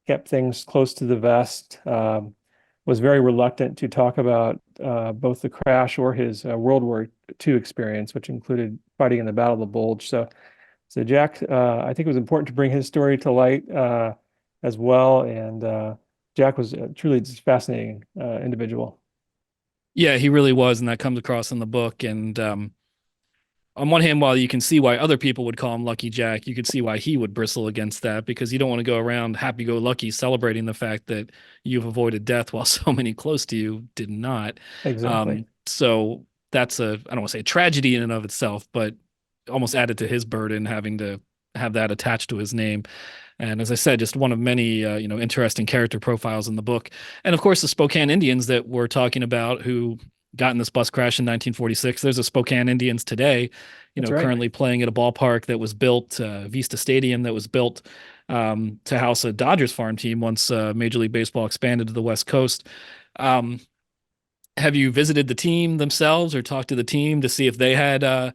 kept things close to the vest, was very reluctant to talk about both the crash or his World War II experience, which included fighting in the Battle of the Bulge. So Jack, I think it was important to bring his story to light as well. And Jack was truly just a fascinating individual. Yeah, he really was, and that comes across in the book. And on one hand, while you can see why other people would call him Lucky Jack, you could see why he would bristle against that, because you don't want to go around happy-go-lucky celebrating the fact that you've avoided death while so many close to you did not. Exactly. So that's I don't want to say a tragedy in and of itself, but almost added to his burden having to have that attached to his name. And as I said, just one of many, interesting character profiles in the book. And of course, the Spokane Indians that we're talking about, who got in this bus crash in 1946. There's a Spokane Indians today, That's right. currently playing at a ballpark that was built, Vista Stadium, that was built to house a Dodgers farm team once Major League Baseball expanded to the West Coast. Have you visited the team themselves or talked to the team to see if they had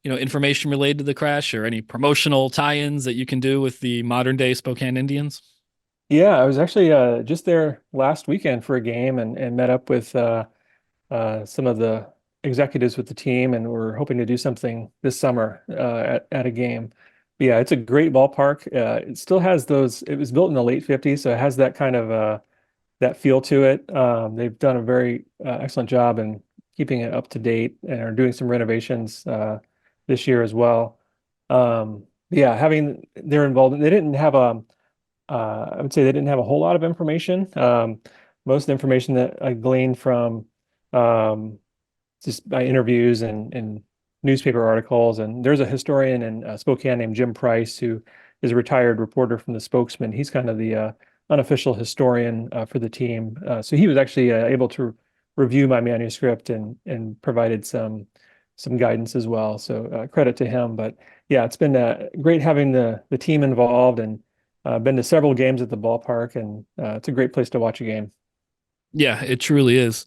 information related to the crash or any promotional tie-ins that you can do with the modern day Spokane Indians? Yeah, I was actually just there last weekend for a game and met up with some of the executives with the team, and we're hoping to do something this summer at a game. But yeah, it's a great ballpark. It still has those, it was built in the late 50s, so it has that kind of that feel to it. They've done a very excellent job in keeping it up to date and are doing some renovations this year as well. Yeah, having their involvement, they didn't have I would say they didn't have a whole lot of information. Most of the information that I gleaned from just by interviews and newspaper articles, and there's a historian in Spokane named Jim Price, who is a retired reporter from the Spokesman. He's kind of the unofficial historian for the team. So he was actually able to review my manuscript and provided some guidance as well. So credit to him. But yeah, it's been great having the team involved, and been to several games at the ballpark, and it's a great place to watch a game. Yeah, it truly is.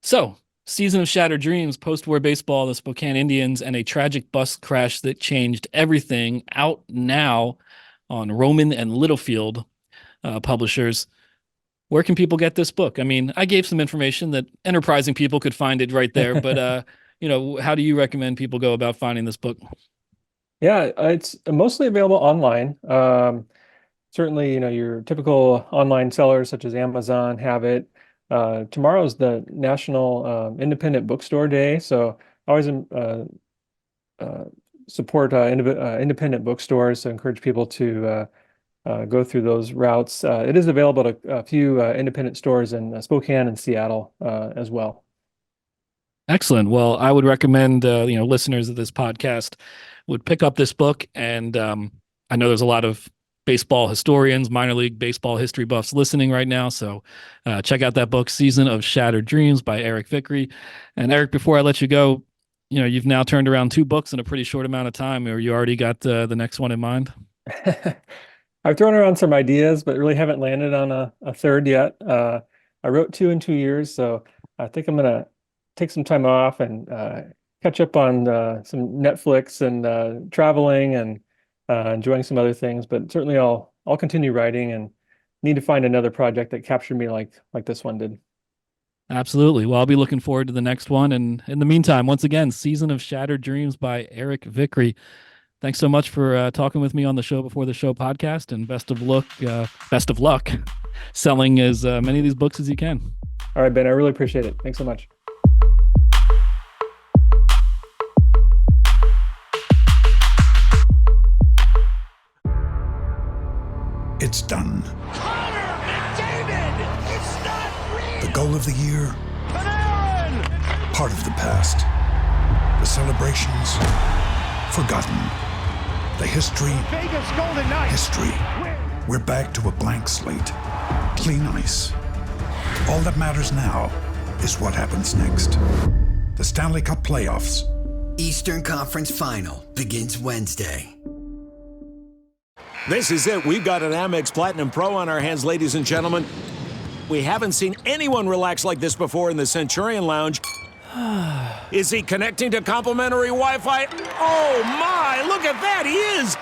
So Season of Shattered Dreams, Post-War Baseball, the Spokane Indians, and a Tragic Bus Crash That Changed Everything, out now on Roman and Littlefield publishers. Where can people get this book? I mean, I gave some information that enterprising people could find it right there, but how do you recommend people go about finding this book? Yeah, it's mostly available online. Certainly, your typical online sellers such as Amazon have it. Tomorrow's the National Independent Bookstore Day, so I always support independent bookstores. So encourage people to go through those routes. It is available at a few independent stores in Spokane and Seattle as well. Excellent. Well, I would recommend listeners of this podcast would pick up this book, and I know there's a lot of baseball historians, minor league baseball history buffs listening right now. So check out that book, Season of Shattered Dreams by Eric Vickrey. And Eric, before I let you go, you've now turned around 2 books in a pretty short amount of time, or you already got the next one in mind? I've thrown around some ideas, but really haven't landed on a third yet. I wrote 2 in 2 years, so I think I'm going to take some time off and catch up on some Netflix and traveling and enjoying some other things. But certainly I'll continue writing and need to find another project that captured me like this one did. Absolutely. Well, I'll be looking forward to the next one. And in the meantime, once again, Season of Shattered Dreams by Eric Vickrey. Thanks so much for talking with me on the Show Before the Show podcast, and best of luck selling as many of these books as you can. All right, Ben, I really appreciate it. Thanks so much. It's done. Connor McDavid! It's not real! The goal of the year, Panarin! part of the past. The celebrations, forgotten. The history, Vegas Golden Knights! history. We're back to a blank slate. Clean ice. All that matters now is what happens next. The Stanley Cup playoffs. Eastern Conference Final begins Wednesday. This is it. We've got an Amex Platinum Pro on our hands, ladies and gentlemen. We haven't seen anyone relax like this before in the Centurion Lounge. Is he connecting to complimentary Wi-Fi? Oh, my! Look at that! He is!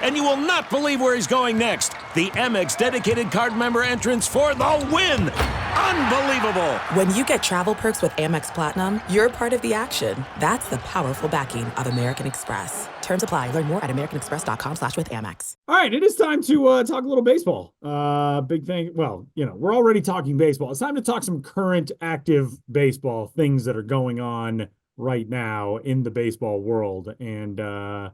And you will not believe where he's going next. The Amex dedicated card member entrance for the win! Unbelievable! When you get travel perks with Amex Platinum, you're part of the action. That's the powerful backing of American Express. Terms apply. Learn more at americanexpress.com/withAmex. All right, it is time to talk a little baseball. Big thing. Well, we're already talking baseball. It's time to talk some current active baseball things that are going on right now in the baseball world. And I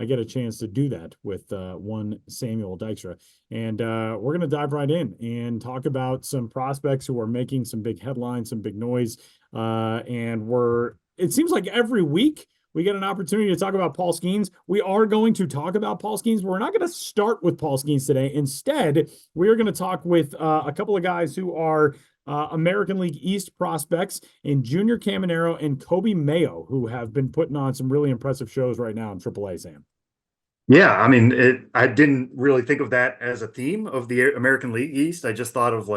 get a chance to do that with one Samuel Dykstra. And we're going to dive right in and talk about some prospects who are making some big headlines, some big noise. It seems like every week we get an opportunity to talk about Paul Skenes. We are going to talk about Paul Skenes, but we're not going to start with Paul Skenes today. Instead, we are going to talk with a couple of guys who are American League East prospects in Junior Caminero and Coby Mayo, who have been putting on some really impressive shows right now in AAA, Sam. Yeah, I mean, I didn't really think of that as a theme of the American League East. I just thought of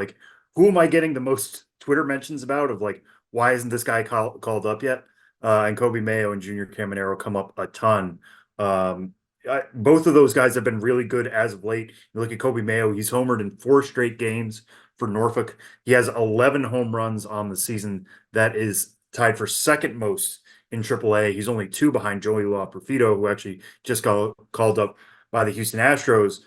who am I getting the most Twitter mentions about of why isn't this guy called up yet? And Coby Mayo and Junior Caminero come up a ton. Both of those guys have been really good as of late. You look at Coby Mayo, he's homered in 4 straight games for Norfolk. He has 11 home runs on the season. That is tied for second most in AAA. He's only 2 behind Joey LaPerfido, who actually just got called up by the Houston Astros.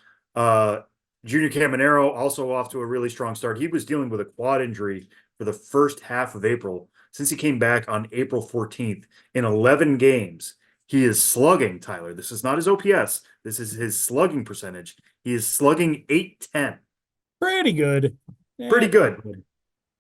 Junior Caminero also off to a really strong start. He was dealing with a quad injury for the first half of April. Since he came back on April 14th, in 11 games, he is slugging, Tyler. This is not his OPS. This is his slugging percentage. He is slugging .810. Pretty good. Pretty good.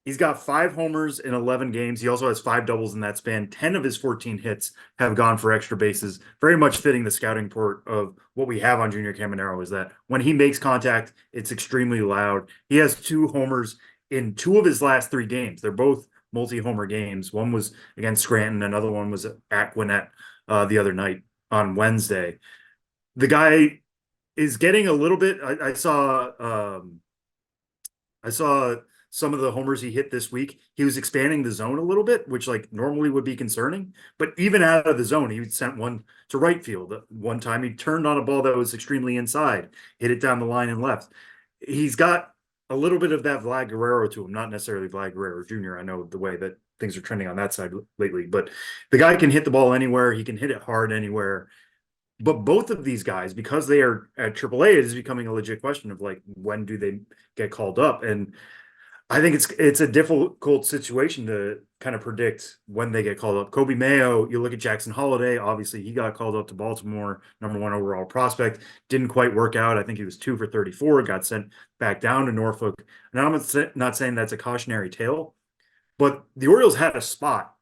He's got 5 homers in 11 games. He also has 5 doubles in that span. 10 of his 14 hits have gone for extra bases. Very much fitting the scouting report of what we have on Junior Caminero is that when he makes contact, it's extremely loud. He has 2 homers in 2 of his last 3 games. They're both multi-homer games. One was against Scranton. Another one was at Gwinnett the other night on Wednesday. The guy is getting a little bit. I saw some of the homers he hit this week, he was expanding the zone a little bit, which like normally would be concerning. But even out of the zone, he sent one to right field. One time he turned on a ball that was extremely inside, hit it down the line and left. He's got a little bit of that Vlad Guerrero to him, not necessarily Vlad Guerrero Jr. I know the way that things are trending on that side lately, but the guy can hit the ball anywhere. He can hit it hard anywhere. But both of these guys, because they are at AAA, it is becoming a legit question of like, when do they get called up? And I think it's a difficult situation to kind of predict when they get called up. Coby Mayo, you look at Jackson Holiday, obviously he got called up to Baltimore, #1 overall prospect, didn't quite work out. I think he was 2 for 34, got sent back down to Norfolk. And I'm not saying that's a cautionary tale, but the Orioles had a spot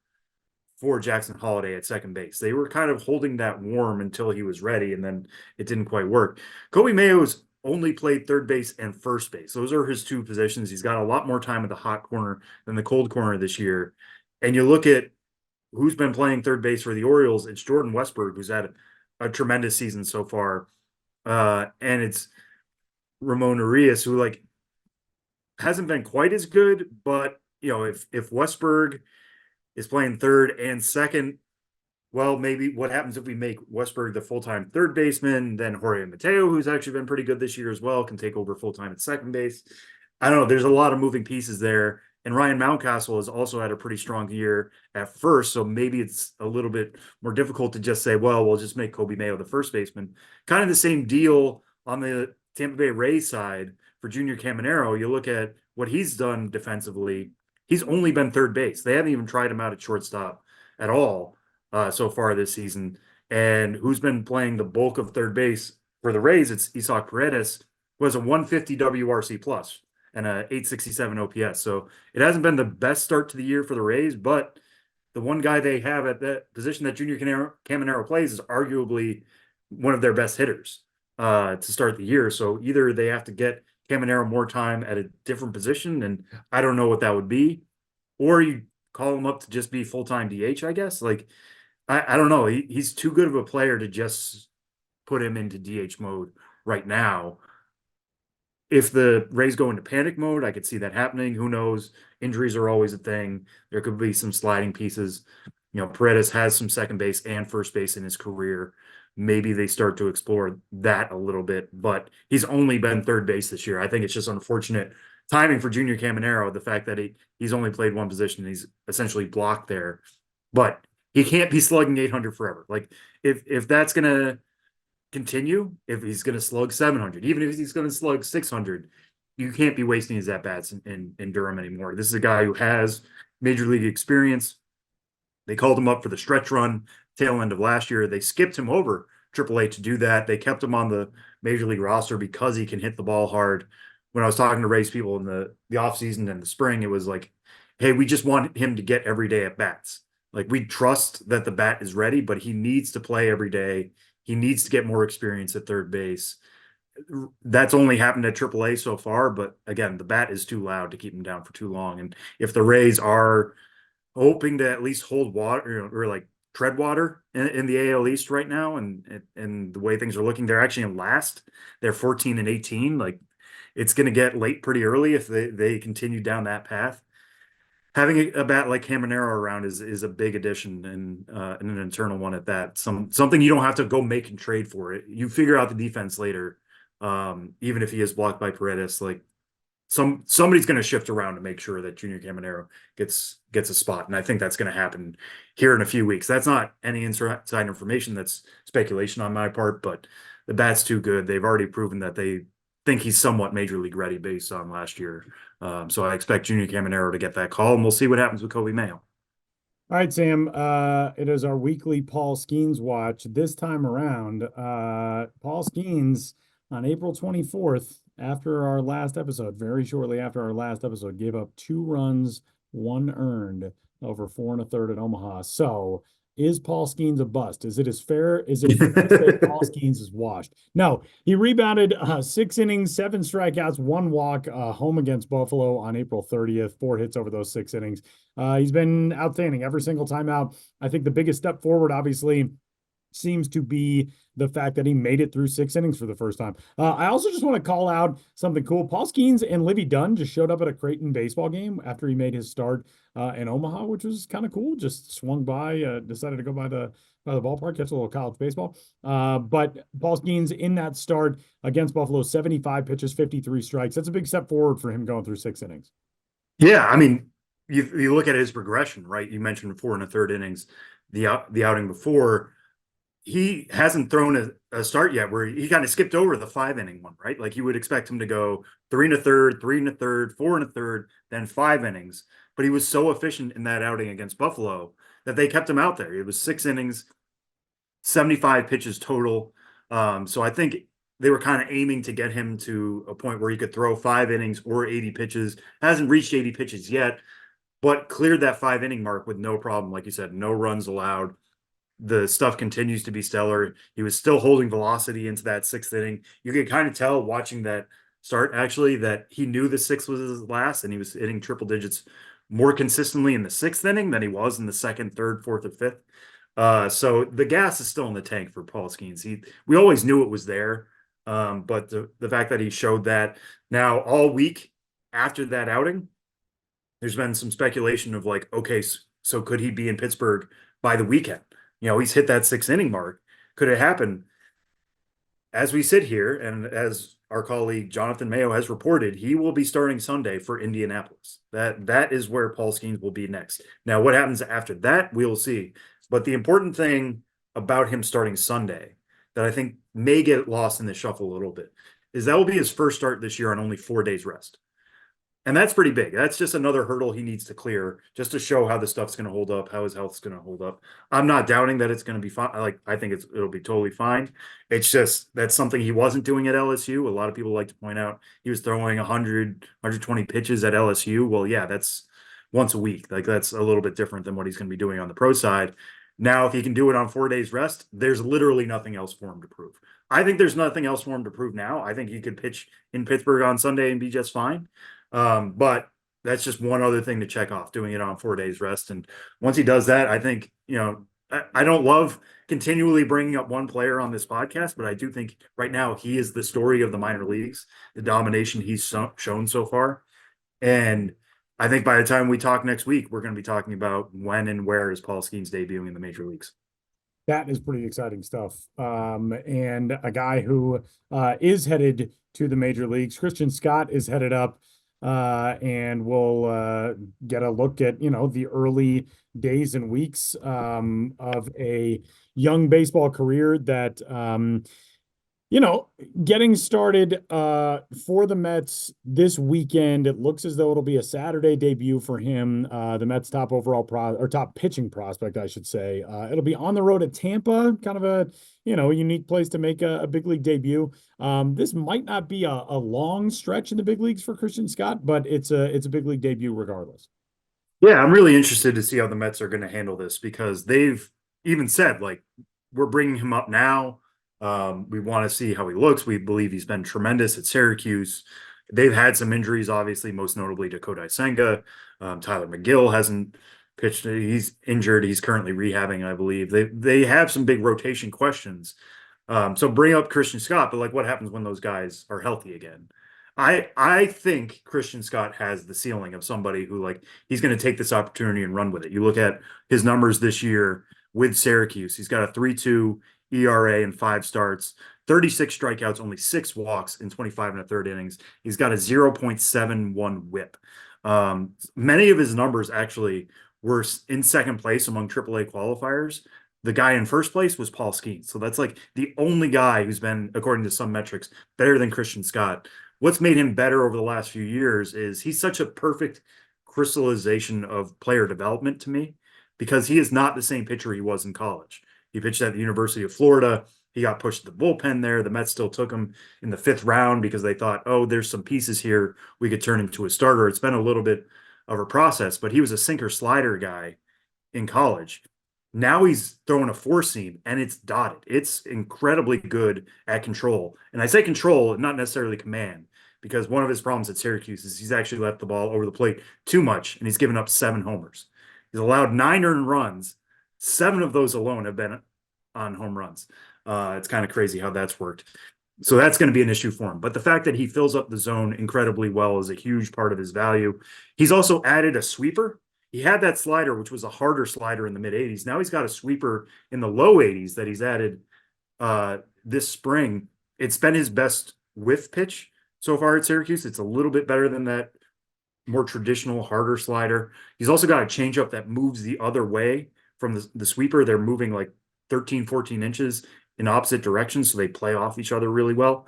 for Jackson Holiday at second base. They were kind of holding that warm until he was ready, and then it didn't quite work. Coby Mayo's only played third base and first base. Those are his two positions. He's got a lot more time at the hot corner than the cold corner this year. And you look at who's been playing third base for the Orioles, it's Jordan Westburg, who's had a tremendous season so far. And it's Ramon Urias, who like hasn't been quite as good, but you know, if Westburg is playing third and second, well, maybe what happens if we make Westburg the full-time third baseman, then Jorge Mateo, who's actually been pretty good this year as well, can take over full-time at second base. I don't know. There's a lot of moving pieces there. And Ryan Mountcastle has also had a pretty strong year at first, so maybe it's a little bit more difficult to just say, well, we'll just make Coby Mayo the first baseman. Kind of the same deal on the Tampa Bay Rays side for Junior Caminero. You look at what he's done defensively. He's only been third base. They haven't even tried him out at shortstop at all so far this season. And who's been playing the bulk of third base for the Rays? It's Isaac Paredes, who has a 150 WRC plus and a 867 OPS. So it hasn't been the best start to the year for the Rays, but the one guy they have at that position that Junior Caminero plays is arguably one of their best hitters to start the year. So either they have to get Caminero more time at a different position, and I don't know what that would be, or you call him up to just be full-time DH, I guess. Like, I don't know. He's too good of a player to just put him into DH mode right now. If the Rays go into panic mode, I could see that happening. Who knows? Injuries are always a thing. There could be some sliding pieces. You know, Paredes has some second base and first base in his career. Maybe they start to explore that a little bit, but he's only been third base this year. I think it's just unfortunate timing for Junior Caminero, the fact that he's only played one position. He's essentially blocked there, but he can't be slugging 800 forever. Like if that's going to continue, if he's going to slug 700, even if he's going to slug 600, you can't be wasting his at-bats in Durham anymore. This is a guy who has major league experience. They called him up for the stretch run tail end of last year. They skipped him over AAA to do that. They kept him on the major league roster because he can hit the ball hard. When I was talking to Rays people in the offseason and the spring, it was like, hey, we just want him to get every day at bats. Like, we trust that the bat is ready, but he needs to play every day. He needs to get more experience at third base. That's only happened at AAA so far, but again, the bat is too loud to keep him down for too long. And if the Rays are hoping to at least hold water or like tread water in the AL East right now, and the way things are looking, they're actually in last. They're 14-18. Like, it's going to get late pretty early if they continue down that path. Having a bat like Caminero around is a big addition, and an internal one at that. Something you don't have to go make and trade for it. You figure out the defense later, even if he is blocked by Paredes. Like, somebody's going to shift around to make sure that Junior Caminero gets a spot, and I think that's going to happen here in a few weeks. That's not any inside information. That's speculation on my part, but the bat's too good. They've already proven that they think he's somewhat major league ready based on last year. So I expect Junior Caminero to get that call, and we'll see what happens with Coby Mayo. All right, Sam, it is our weekly Paul Skenes watch. This time around, Paul Skenes on April 24th, after our last episode, very shortly after our last episode, gave up 2 runs, 1 earned over 4 1/3 at Omaha. So is Paul Skenes a bust? Is it fair to say Paul Skenes is washed? No, he rebounded 6 innings, 7 strikeouts, 1 walk, home against Buffalo on April 30th, 4 hits over those 6 innings. He's been outstanding every single time out. I think the biggest step forward, obviously, seems to be the fact that he made it through 6 innings for the first time. I also just want to call out something cool. Paul Skenes and Livy Dunn just showed up at a Creighton baseball game after he made his start in Omaha, which was kind of cool. Just swung by, decided to go by the ballpark, catch a little college baseball. But Paul Skenes in that start against Buffalo, 75 pitches, 53 strikes. That's a big step forward for him going through 6 innings. Yeah, I mean, you look at his progression, right? You mentioned 4 1/3 innings, the outing before. He hasn't thrown a start yet where he kind of skipped over the 5 inning one, right? Like you would expect him to go 3 1/3, 3 1/3, 4 1/3, then 5 innings. But he was so efficient in that outing against Buffalo that they kept him out there. It was 6 innings, 75 pitches total. So I think they were kind of aiming to get him to a point where he could throw 5 innings or 80 pitches. Hasn't reached 80 pitches yet, but cleared that 5 inning mark with no problem. Like you said, no runs allowed. The stuff continues to be stellar. He was still holding velocity into that 6th inning. You could kind of tell watching that start actually that he knew the 6th was his last, and he was hitting triple digits more consistently in the 6th inning than he was in the 2nd, 3rd, 4th, or 5th. So the gas is still in the tank for Paul Skenes. We always knew it was there, but the fact that he showed that now all week after that outing, there's been some speculation of like, okay, so could he be in Pittsburgh by the weekend? He's hit that 6 inning mark. Could it happen? As we sit here, and as our colleague Jonathan Mayo has reported, he will be starting Sunday for Indianapolis. That is where Paul Skenes will be next. Now, what happens after that, we'll see. But the important thing about him starting Sunday that I think may get lost in the shuffle a little bit is that will be his first start this year on only 4 days rest. And that's pretty big. That's just another hurdle he needs to clear just to show how the stuff's going to hold up, how his health's going to hold up. I'm not doubting that it's going to be fine. I think it'll be totally fine. It's just that's something he wasn't doing at LSU. A lot of people like to point out he was throwing 100, 120 pitches at LSU. Well, yeah, that's once a week. Like that's a little bit different than what he's going to be doing on the pro side. Now, if he can do it on 4 days rest, there's literally nothing else for him to prove. I think there's nothing else for him to prove now. I think he could pitch in Pittsburgh on Sunday and be just fine. But that's just one other thing to check off, doing it on 4 days rest. And once he does that, I think, I don't love continually bringing up one player on this podcast, but I do think right now he is the story of the minor leagues, the domination he's shown so far. And I think by the time we talk next week, we're going to be talking about when and where is Paul Skenes debuting in the major leagues. That is pretty exciting stuff. And a guy who is headed to the major leagues, Christian Scott, is headed up. And we'll get a look at, the early days and weeks of a young baseball career that, getting started for the Mets this weekend. It looks as though it'll be a Saturday debut for him, the Mets top top pitching prospect, I should say. It'll be on the road at Tampa, kind of a unique place to make a big league debut. This might not be a long stretch in the big leagues for Christian Scott, but it's a big league debut regardless. Yeah, I'm really interested to see how the Mets are going to handle this because they've even said, like, we're bringing him up now. We want to see how he looks. We believe he's been tremendous at Syracuse. They've had some injuries, obviously, most notably to Kodai Senga. Tyler McGill hasn't pitched. He's injured. He's currently rehabbing, I believe. They have some big rotation questions. So bring up Christian Scott, but like what happens when those guys are healthy again? I think Christian Scott has the ceiling of somebody who, like, he's going to take this opportunity and run with it. You look at his numbers this year with Syracuse. He's got a 3.2 ERA and 5 starts, 36 strikeouts, only 6 walks in 25 1/3 innings. He's got a 0.71 whip. Many of his numbers actually were in second place among AAA qualifiers. The guy in first place was Paul Skenes. So that's like the only guy who's been, according to some metrics, better than Christian Scott. What's made him better over the last few years is he's such a perfect crystallization of player development to me because he is not the same pitcher he was in college. He pitched at the University of Florida. He got pushed to the bullpen there. The Mets still took him in the 5th round because they thought, oh, there's some pieces here we could turn into a starter. It's been a little bit of a process, but he was a sinker slider guy in college. Now he's throwing a 4-seam and it's dotted. It's incredibly good at control. And I say control, not necessarily command, because one of his problems at Syracuse is he's actually left the ball over the plate too much and he's given up 7 homers. He's allowed 9 earned runs. 7 of those alone have been on home runs. It's kind of crazy how that's worked. So that's going to be an issue for him. But the fact that he fills up the zone incredibly well is a huge part of his value. He's also added a sweeper. He had that slider, which was a harder slider in the mid 80s. Now he's got a sweeper in the low 80s that he's added this spring. It's been his best whiff pitch so far at Syracuse. It's a little bit better than that more traditional, harder slider. He's also got a changeup that moves the other way from the sweeper. They're moving like 13, 14 inches in opposite directions, so they play off each other really well.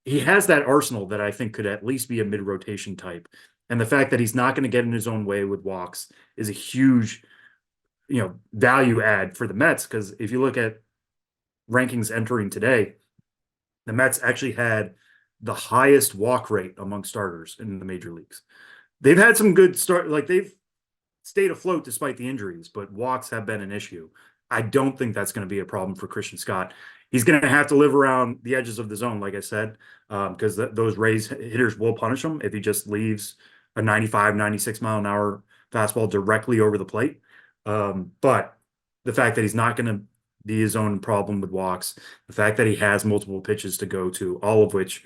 He has that arsenal that I think could at least be a mid-rotation type. And the fact that he's not going to get in his own way with walks is a huge, value add for the Mets. Because if you look at rankings entering today, the Mets actually had the highest walk rate among starters in the major leagues. They've had some good start, like they've stayed afloat despite the injuries, but walks have been an issue. I don't think that's going to be a problem for Christian Scott. He's going to have to live around the edges of the zone, like I said, because those Rays hitters will punish him if he just leaves a 95, 96 mile an hour fastball directly over the plate. But the fact that he's not going to be his own problem with walks, the fact that he has multiple pitches to go to, all of which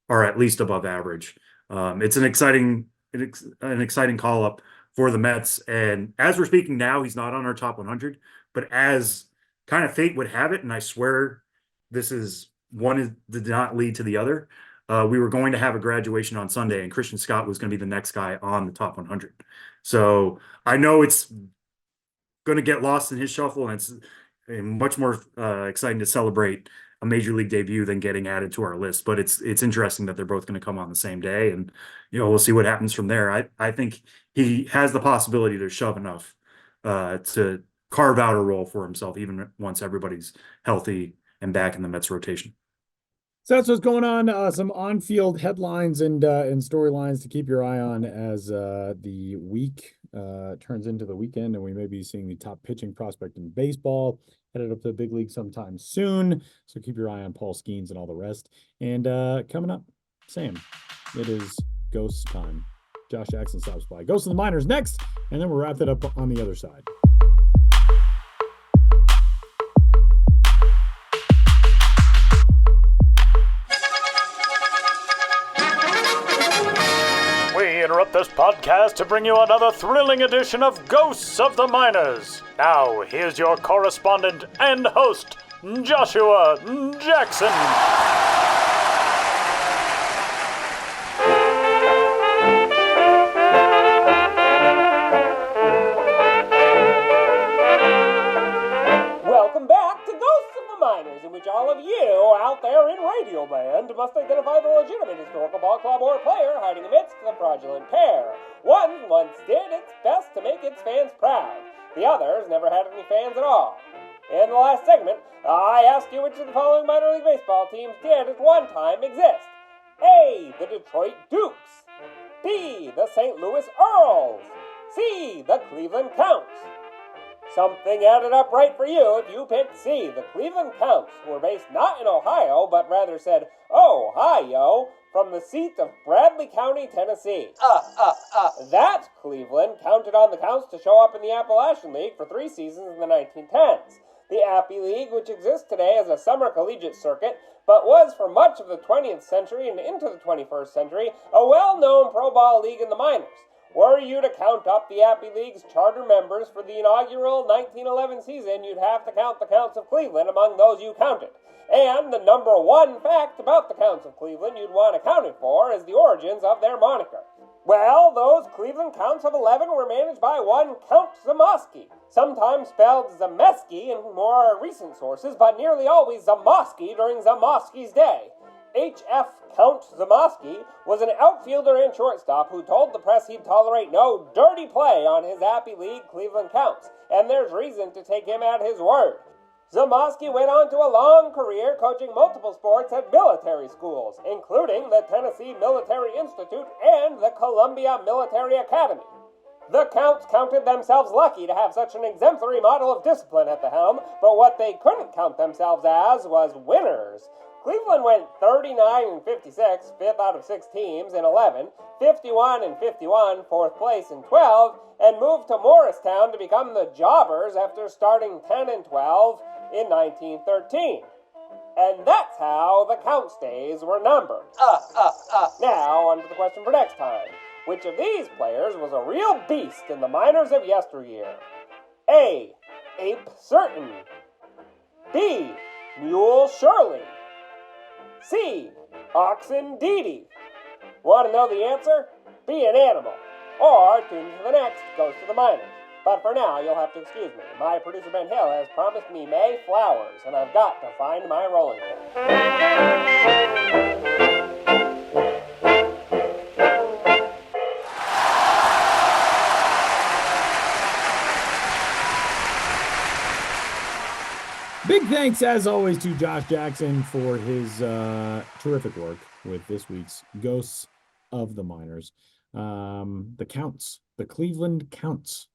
are at least above average. It's an exciting call up for the Mets. And as we're speaking now, he's not on our top 100, but as kind of fate would have it, and I swear this is one did not lead to the other. We were going to have a graduation on Sunday, and Christian Scott was going to be the next guy on the top 100. So I know it's going to get lost in his shuffle, and it's much more exciting to celebrate a major league debut than getting added to our list. But it's interesting that they're both going to come on the same day, and we'll see what happens from there. I think he has the possibility to shove enough to carve out a role for himself, even once everybody's healthy and back in the Mets rotation. So that's what's going on. Some on-field headlines and storylines to keep your eye on as the week turns into the weekend, and we may be seeing the top pitching prospect in baseball headed up to the big league sometime soon. So keep your eye on Paul Skenes and all the rest. And coming up, Sam, it is Ghosts time. Josh Jackson stops by. Ghosts of the Minors next, and then we'll wrap it up on the other side. Interrupt this podcast to bring you another thrilling edition of Ghosts of the Minors. Now, here's your correspondent and host, Joshua Jackson. Welcome back to Ghosts of the Minors, in which all of you out there in radio land must identify the legitimate historical ball club or player hiding amidst the fraudulent pair. One once did its best to make its fans proud. The others never had any fans at all. In the last segment, I asked you which of the following minor league baseball teams did at one time exist. A. The Detroit Dukes. B. The St. Louis Earls. C. The Cleveland Counts. Something added up right for you if you picked C. The Cleveland Counts were based not in Ohio, but rather said, Ohio, from the seat of Bradley County, Tennessee. That Cleveland counted on the Counts to show up in the Appalachian League for 3 seasons in the 1910s. The Appy League, which exists today as a summer collegiate circuit, but was for much of the 20th century and into the 21st century a well-known pro ball league in the minors. Were you to count up the Appy League's charter members for the inaugural 1911 season, you'd have to count the Counts of Cleveland among those you counted. And the number one fact about the Counts of Cleveland you'd want accounted for is the origins of their moniker. Well, those Cleveland Counts of 11 were managed by one Count Zamoski, sometimes spelled Zameski in more recent sources, but nearly always Zamoski during Zamoski's day. H.F. Count Zamoski was an outfielder and shortstop who told the press he'd tolerate no dirty play on his Appy League Cleveland Counts, and there's reason to take him at his word. Zamoski went on to a long career coaching multiple sports at military schools, including the Tennessee Military Institute and the Columbia Military Academy. The Counts counted themselves lucky to have such an exemplary model of discipline at the helm, but what they couldn't count themselves as was winners. Cleveland went 39-56, fifth out of 6 teams in 11, 51-51, fourth place in 12, and moved to Morristown to become the Jobbers after starting 10-12 in 1913. And that's how the count days were numbered. Now, on to the question for next time. Which of these players was a real beast in the minors of yesteryear? A. Ape Certain. B. Mule Shirley. C. Oxen Dee. Want to know the answer? Be an animal. Or tune to the next Ghost of the Minors. But for now, you'll have to excuse me. My producer Ben Hill has promised me May flowers, and I've got to find my rolling pin. Big thanks, as always, to Josh Jackson for his terrific work with this week's Ghosts of the Minors. The Counts, the Cleveland Counts,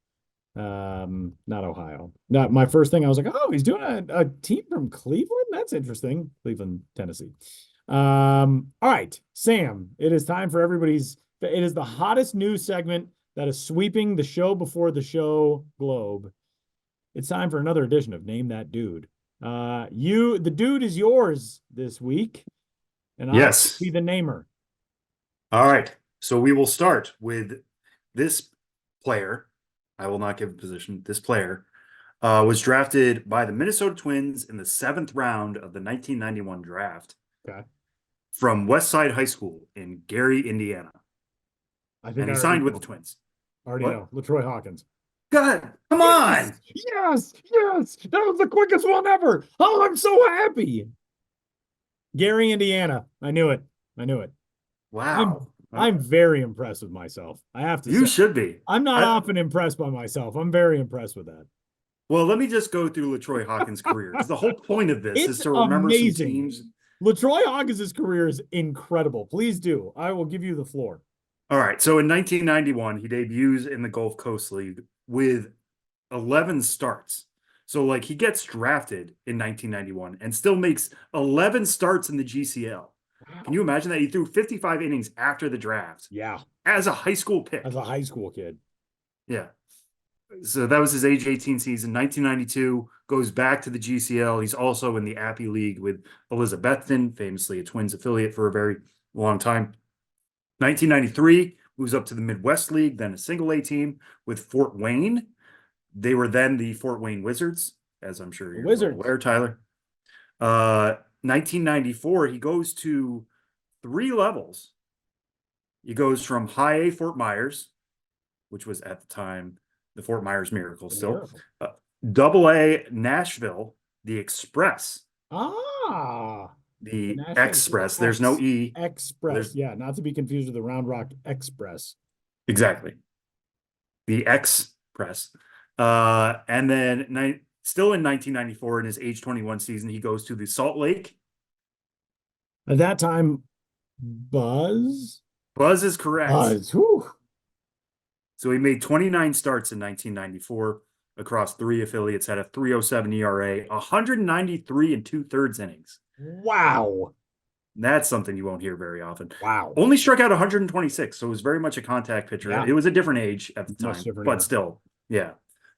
not Ohio. Not my first thing. I was like, oh, he's doing a team from Cleveland. That's interesting. Cleveland, Tennessee. All right, Sam, it is time for everybody's. It is the hottest news segment that is sweeping the show before the show globe. It's time for another edition of Name That Dude. The dude is yours this week, and I'll be the namer. All right. So we will start with this player. I will not give a position. This player was drafted by the Minnesota Twins in the 7th round of the 1991 draft. Okay. From Westside High School in Gary, Indiana. And he signed with the Twins. Already know. LaTroy Hawkins. God, come on. Yes. That was the quickest one ever. Oh, I'm so happy. Gary, Indiana. I knew it. Wow. I'm very impressed with myself. I have to say. You should be. I'm not often impressed by myself. I'm very impressed with that. Well, let me just go through LaTroy Hawkins' career. Because the whole point of this is to remember some teams. LaTroy Hawkins' career is incredible. Please do. I will give you the floor. All right. So in 1991, he debuts in the Gulf Coast League with 11 starts. So like he gets drafted in 1991 and still makes 11 starts in the GCL. Wow. Can you imagine that? He threw 55 innings after the draft. Yeah. As a high school pick. As a high school kid. Yeah. So that was his age 18 season. 1992 goes back to the GCL. He's also in the Appy League with Elizabethton, famously a Twins affiliate for a very long time. 1993 moves up to the Midwest League, then a single A team with Fort Wayne. They were then the Fort Wayne Wizards, as I'm sure you're aware, Tyler. 1994, he goes to 3 levels. He goes from high A Fort Myers, which was at the time the Fort Myers Miracle still. Double A Nashville, the Express. The Express. There's no E. Express. Yeah, not to be confused with the Round Rock Express. Exactly. The Express. And then still in 1994, in his age 21 season, he goes to the Salt Lake. At that time, Buzz? Buzz is correct. Buzz. Whew. So he made 29 starts in 1994 across 3 affiliates, had a 3.07 ERA, 193 and 2/3 innings. Wow. That's something you won't hear very often. Wow. Only struck out 126, so it was very much a contact pitcher. Yeah. It was a different age at the time, but still,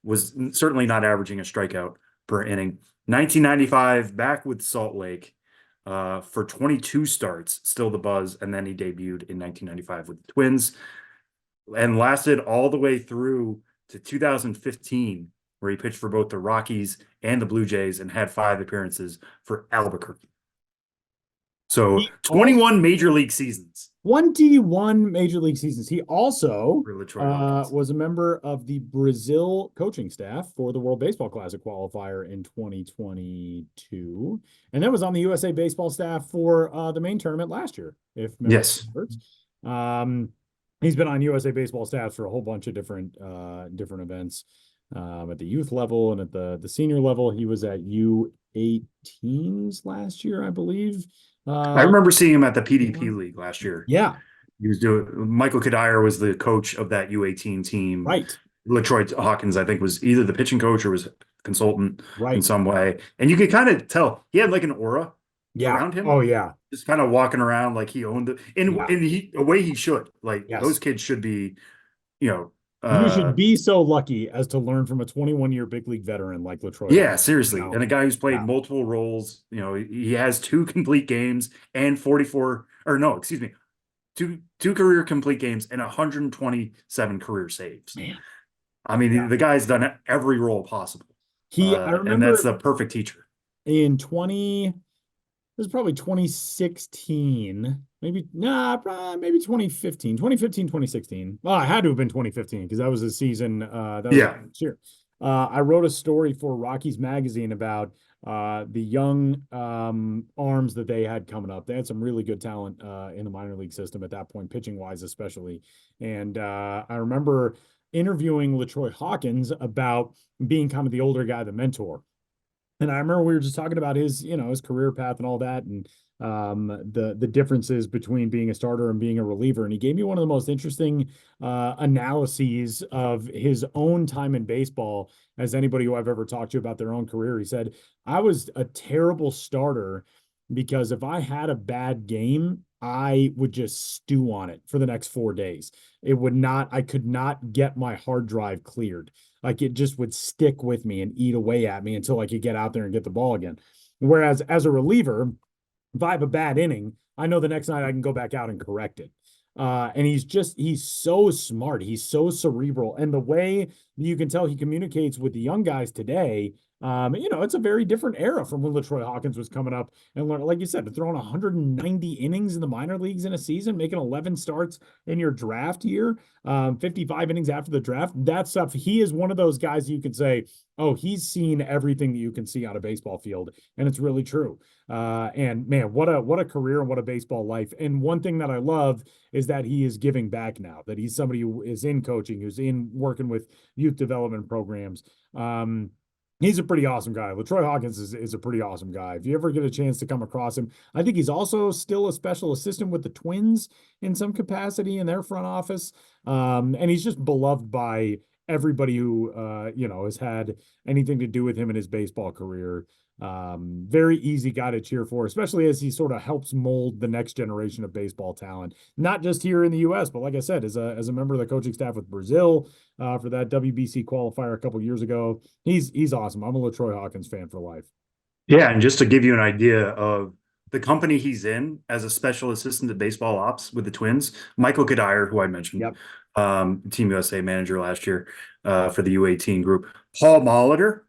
was certainly not averaging a strikeout per inning. 1995, back with Salt Lake for 22 starts, still the Buzz, and then he debuted in 1995 with the Twins and lasted all the way through to 2015, where he pitched for both the Rockies and the Blue Jays and had 5 appearances for Albuquerque. So 21 major league seasons. 21 major league seasons. He also was a member of the Brazil coaching staff for the World Baseball Classic qualifier in 2022. And then was on the USA Baseball staff for the main tournament last year. Yes. He's been on USA Baseball staffs for a whole bunch of different events at the youth level and at the senior level. He was at U18s last year, I believe. I remember seeing him at the PDP League last year. Yeah. He was Michael Kadire was the coach of that U18 team. Right. LaTroy Hawkins, I think, was either the pitching coach or was a consultant in some way. And you could kind of tell he had like an aura. around him. Oh yeah. Just kind of walking around like he owned it in a way he should. Like those kids should be, you should be so lucky as to learn from a 21-year big league veteran like Latroy. Yeah, seriously. And a guy who's played multiple roles, he has 2 complete games and 2 career complete games and 127 career saves. Man. I mean, the guy's done every role possible. I remember, and that's the perfect teacher. In this is probably 2016, maybe 2015, 2016. Well, it had to have been 2015 because that was the season. Last year. I wrote a story for Rockies Magazine about the young arms that they had coming up. They had some really good talent in the minor league system at that point, pitching wise, especially. And I remember interviewing LaTroy Hawkins about being kind of the older guy, the mentor. And I remember we were just talking about his career path and all that, and the differences between being a starter and being a reliever. And he gave me one of the most interesting analyses of his own time in baseball as anybody who I've ever talked to about their own career. He said, I was a terrible starter because if I had a bad game, I would just stew on it for the next 4 days. I could not get my hard drive cleared. Like it just would stick with me and eat away at me until I could get out there and get the ball again. Whereas as a reliever, if I have a bad inning, I know the next night I can go back out and correct it. And he's so smart. He's so cerebral. And the way you can tell he communicates with the young guys today, it's a very different era from when LaTroy Hawkins was coming up and learning, like you said, to throwing 190 innings in the minor leagues in a season, making 11 starts in your draft year, 55 innings after the draft. That stuff, he is one of those guys you could say, oh, he's seen everything that you can see on a baseball field. And it's really true. And man, what a career and what a baseball life. And one thing that I love is that he is giving back now, that he's somebody who is in coaching, who's in working with youth development programs. He's a pretty awesome guy. LaTroy Hawkins is a pretty awesome guy. If you ever get a chance to come across him, I think he's also still a special assistant with the Twins in some capacity in their front office. And he's just beloved by everybody who, has had anything to do with him in his baseball career. Very easy guy to cheer for, especially as he sort of helps mold the next generation of baseball talent, not just here in the U.S., but like I said, as a member of the coaching staff with Brazil for that WBC qualifier a couple years ago. He's awesome. I'm a LaTroy Hawkins fan for life. Yeah, and just to give you an idea of the company he's in as a special assistant to baseball ops with the Twins, Michael Kadire, who I mentioned, Team USA manager last year for the U18 group, Paul Molitor,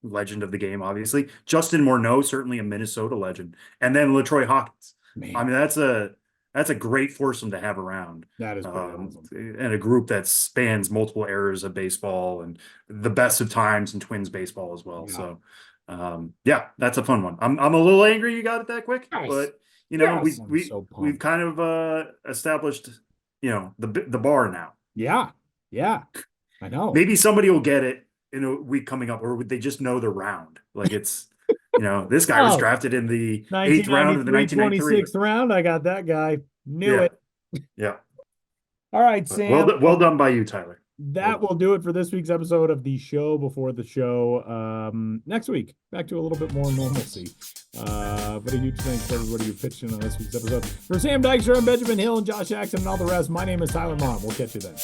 legend of the game, obviously. Justin Morneau, certainly a Minnesota legend. And then LaTroy Hawkins. Man. I mean, that's a great foursome to have around. That is awesome. And a group that spans multiple eras of baseball and the best of times in Twins baseball as well. Yeah. So, that's a fun one. I'm a little angry you got it that quick, but we've kind of established, the bar now. Yeah. I know. Maybe somebody will get it in a week coming up, or would they just know the round? Like it's, this guy was drafted in the 8th round of the 1993 26th round. I got that guy. Knew it. Yeah. All right, Sam. Well done by you, Tyler. That will do it for this week's episode of the show before the show. Next week, back to a little bit more normalcy. But a huge thanks to everybody who pitched in on this week's episode. For Sam Dykstra and Benjamin Hill and Josh Jackson and all the rest, my name is Tyler Mont. We'll catch you then.